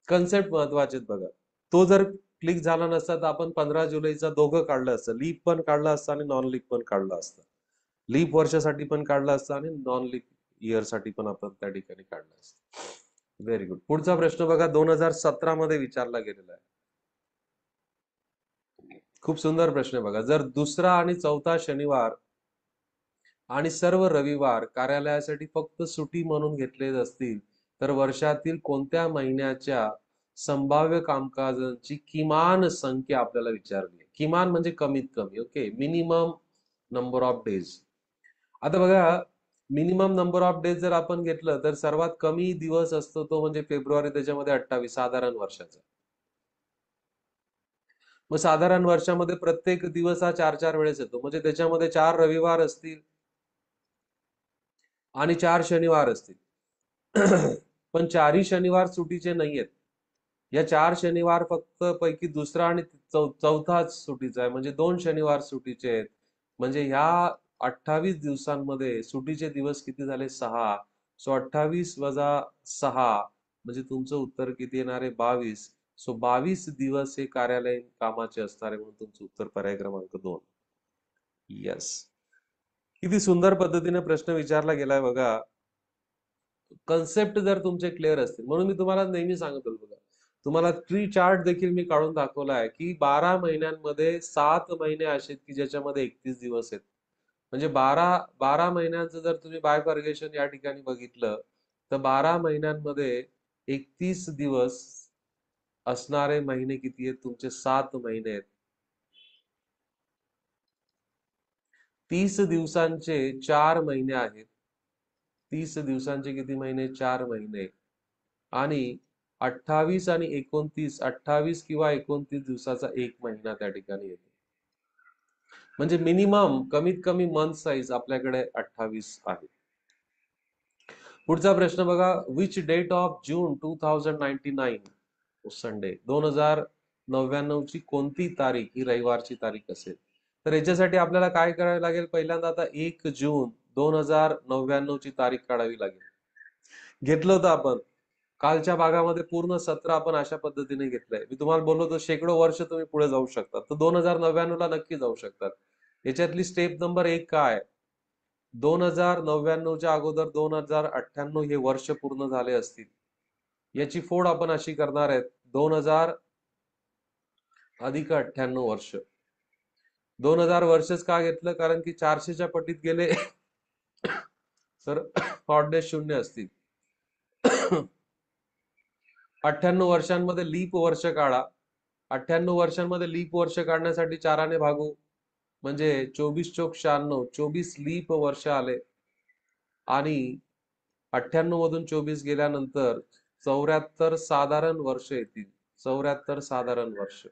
कन्सेप्ट महत्वाचे आहेत बघा. तो जर क्लिक झाला नसता तर आपण 15 जुलैचा दोघं काढलं असतं. लीप पण काढलं असतं आणि नॉन लीप पण काढलं असतं. लीप वर्षासाठी पण काढलं असतं आणि नॉन लीप इयर साठी पण आपण त्या ठिकाणी काढलं असतं. Very good. पुढचा प्रश्न बघा, 2017 मध्ये विचारला गेलेला आहे. खूप सुंदर प्रश्न आहे बघा. जर दुसरा आणि चौथा शनिवार आणि सर्व रविवार कार्यालयासाठी फक्त सुटी म्हणून घेतले असतील तर वर्षातील कोणत्या महिन्याच्या संभाव्य कामकाजांची किमान संख्या आपल्याला विचारली आहे. किमान म्हणजे कमीत कमी. Okay, minimum number of days. आता बघा, मिनिमम नंबर ऑफ डेज जर आपण घेतलं तर सर्वात कमी दिवस असतो तो म्हणजे फेब्रुवारी, त्याच्यामध्ये 28 साधारण वर्षाचा. मग साधारण वर्षामध्ये प्रत्येक दिवस हा 4-4 वेळेस येतो म्हणजे त्याच्यामध्ये 4 रविवार असतील आणि 4 शनिवार असतील. पण 4ही शनिवार सुटीचे नाहीयेत. या 4 शनिवार फक्त पैकी दुसरा आणि चौथाच सुटीचा आहे म्हणजे 2 शनिवार सुटीचे आहेत. म्हणजे ह्या 28 दिवसांमध्ये सुटीचे दिवस किती झाले? 6. सो 28 वजा 6 म्हणजे तुमचं उत्तर किती येणार आहे? 22. सो 22 दिवस हे कार्यालयीन कामाचे असणार आहे म्हणून तुमचं उत्तर पर्याय क्रमांक 2. येस. किती सुंदर पद्धतीने प्रश्न विचारला गेलाय बघा. कन्सेप्ट जर तुमचे क्लिअर असतील, म्हणून मी तुम्हाला नेहमी सांगतो बघा, तुम्हाला ट्री चार्ट देखील मी काढून दाखवला आहे की 12 महिन्यांमध्ये 7 महिने असे आहेत की ज्याच्यामध्ये 31 दिवस आहेत. म्हणजे 12 महिन्यांचं जर तुम्ही बायफर्गेशन या ठिकाणी बघितलं तर 12 महिन्यांमध्ये 31 दिवस असणारे महिने किती आहेत तुमचे? 7 महिने आहेत. 30 दिवसांचे 4 महिने आहेत. 30 दिवसांचे किती महिने? 4 महिने. आणि 28 आणि 29, 28 किंवा 29 दिवसाचा एक महिना त्या ठिकाणी येतो. म्हणजे मिनिमम कमीत कमी मंथ साईज आपल्याकडे 28 आहे. पुढचा प्रश्न बघा. Which date of June 2099 Sunday, 2099 ची कोणती तारीख ही रविवारची तारीख असेल? तर याच्यासाठी आपल्याला काय करावे लागेल? पहिल्यांदा आता 1 जून 2099 ची तारीख काढावी लागेल. घेतलं होतं आपण कालच्या भागामध्ये पूर्ण सत्र आपण अशा पद्धतीने घेतलंय. मी तुम्हाला बोललो होतो शेकडो वर्ष तुम्ही पुढे जाऊ शकता, तर 2099 ला नक्की जाऊ शकतात. याच्यातली स्टेप नंबर 1 काय? 2099च्या अगोदर 2098 हे वर्ष पूर्ण झाले असतील. याची फोड आपण अशी करणार आहेत. 2000 अधिक 98 वर्ष. 2000 वर्षच का घेतलं? कारण की 400च्या पटीत गेले तर ऑड डेज 0 असतील. 98 वर्षांमध्ये लीप वर्ष काढा. 98 वर्षांमध्ये लीप वर्ष काढण्यासाठी 4ने भागू, म्हणजे 24 चोक 96, 24 लीप वर्ष आले. आणि 98 मधून 24 गेल्यानंतर 74 साधारण वर्ष येतील. 74 साधारण वर्ष.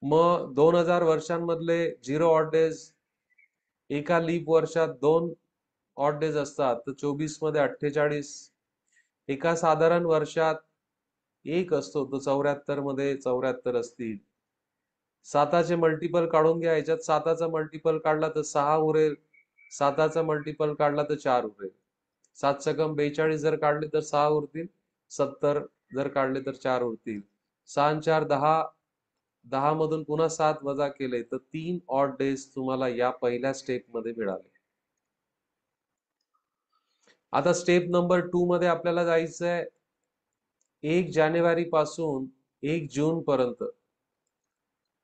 मग 2000 वर्षांमधले 0 ऑड डेज, एका लीप वर्षात 2 ऑड डेज असतात, तर 24 मध्ये 48. एका साधारण वर्षात एक असतो, तो 74 मध्ये 74 असतील. 7चे मल्टिपल काढून घ्या. याच्यात 7चा मल्टिपल काढला तर 6 उरेल. 7चा मल्टिपल काढला तर 4 उरेल. 7 सकम 42 जर काढले तर 6 उरतील. 70 जर काढले तर 4 उरतील. 6 आणि 4 10. 10 मधून पुन्हा 7 वजा केले तर 3 ऑड डेज तुम्हाला या पहिल्या स्टेप मध्ये मिळाले. आता स्टेप नंबर 2 मध्ये आपल्याला जायचंय 1 जानेवारी पासून 1 जून पर्यंत.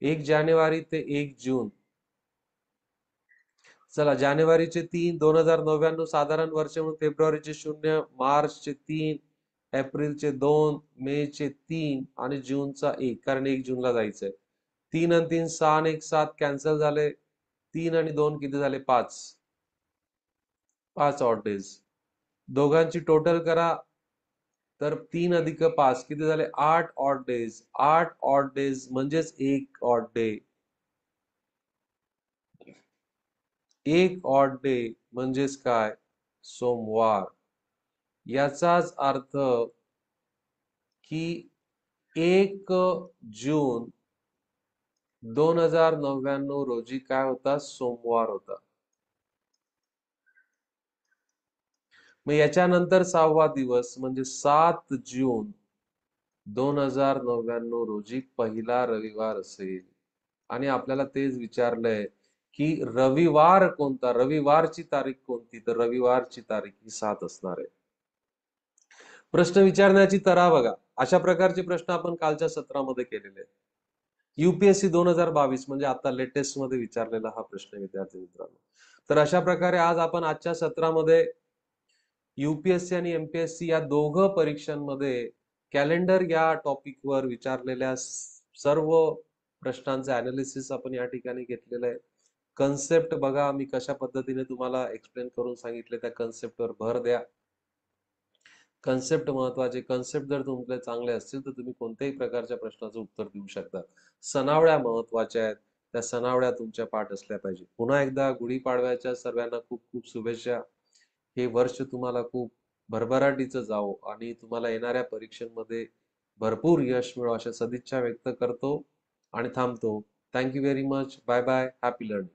1 जानेवारी ते 1 जून. चला, जानेवारीचे 3, 2099 साधारण वर्ष म्हणून. फेब्रुवारीचे 0, मार्चचे 3, एप्रिलचे 2, मेचे 3 आणि जूनचा 1, कारण 1 जूनला जायचंय. 3 आणि 3 6 आणि 1 7 कॅन्सल झाले. 3 आणि 2 किती झाले? 5. 5 ऑड डेज. दोघांची टोटल करा तर 3 अधिक 5 किती झाले? 8 ऑड डेज. 8 ऑड डेज म्हणजेच 1 ऑड डे. 1 ऑड डे म्हणजेच काय? सोमवार. याचाच अर्थ की 1 जून 2099 रोजी काय होता? सोमवार होता. मग याच्यानंतर 6वा दिवस म्हणजे 7 जून 2099 रोजी पहिला रविवार असेल. आणि आपल्याला तेच विचारलंय की रविवार कोणता? रविवारची तारीख कोणती? तर रविवारची तारीख ही 7 असणार आहे. प्रश्न विचारण्याची तऱ्हा बघा. अशा प्रकारचे प्रश्न आपण कालच्या सत्रामध्ये केलेले आहेत. UPSC 2022 म्हणजे आता लेटेस्ट मध्ये विचारलेला हा प्रश्न विद्यार्थी मित्रांनो. तर अशा प्रकारे आज आपण आजच्या सत्रामध्ये UPSC आणि MPSC या दोघं परीक्षांमध्ये कॅलेंडर या टॉपिक वर विचारलेल्या सर्व प्रश्नांचे अनालिसिस आपण या ठिकाणी घेतलेलं आहे. कन्सेप्ट बघा मी कशा पद्धतीने तुम्हाला एक्सप्लेन करून सांगितले, त्या कन्सेप्टवर भर द्या. कन्सेप्ट महत्वाचे. कन्सेप्ट जर तुमचे चांगले असतील तर तुम्ही कोणत्याही प्रकारच्या प्रश्नाचं उत्तर देऊ शकता. सनावळ्या महत्वाच्या आहेत. त्या सनावळ्या तुमच्या पाठ असल्या पाहिजे. पुन्हा एकदा गुढीपाडव्याच्या सर्वांना खूप खूप शुभेच्छा. हे वर्ष तुम्हाला खूप भरभराटीचं जावो आणि तुम्हाला येणाऱ्या परीक्षांमध्ये भरपूर यश मिळो अशा सदिच्छा व्यक्त करतो आणि थांबतो. Thank you very much. Bye bye. Happy learning.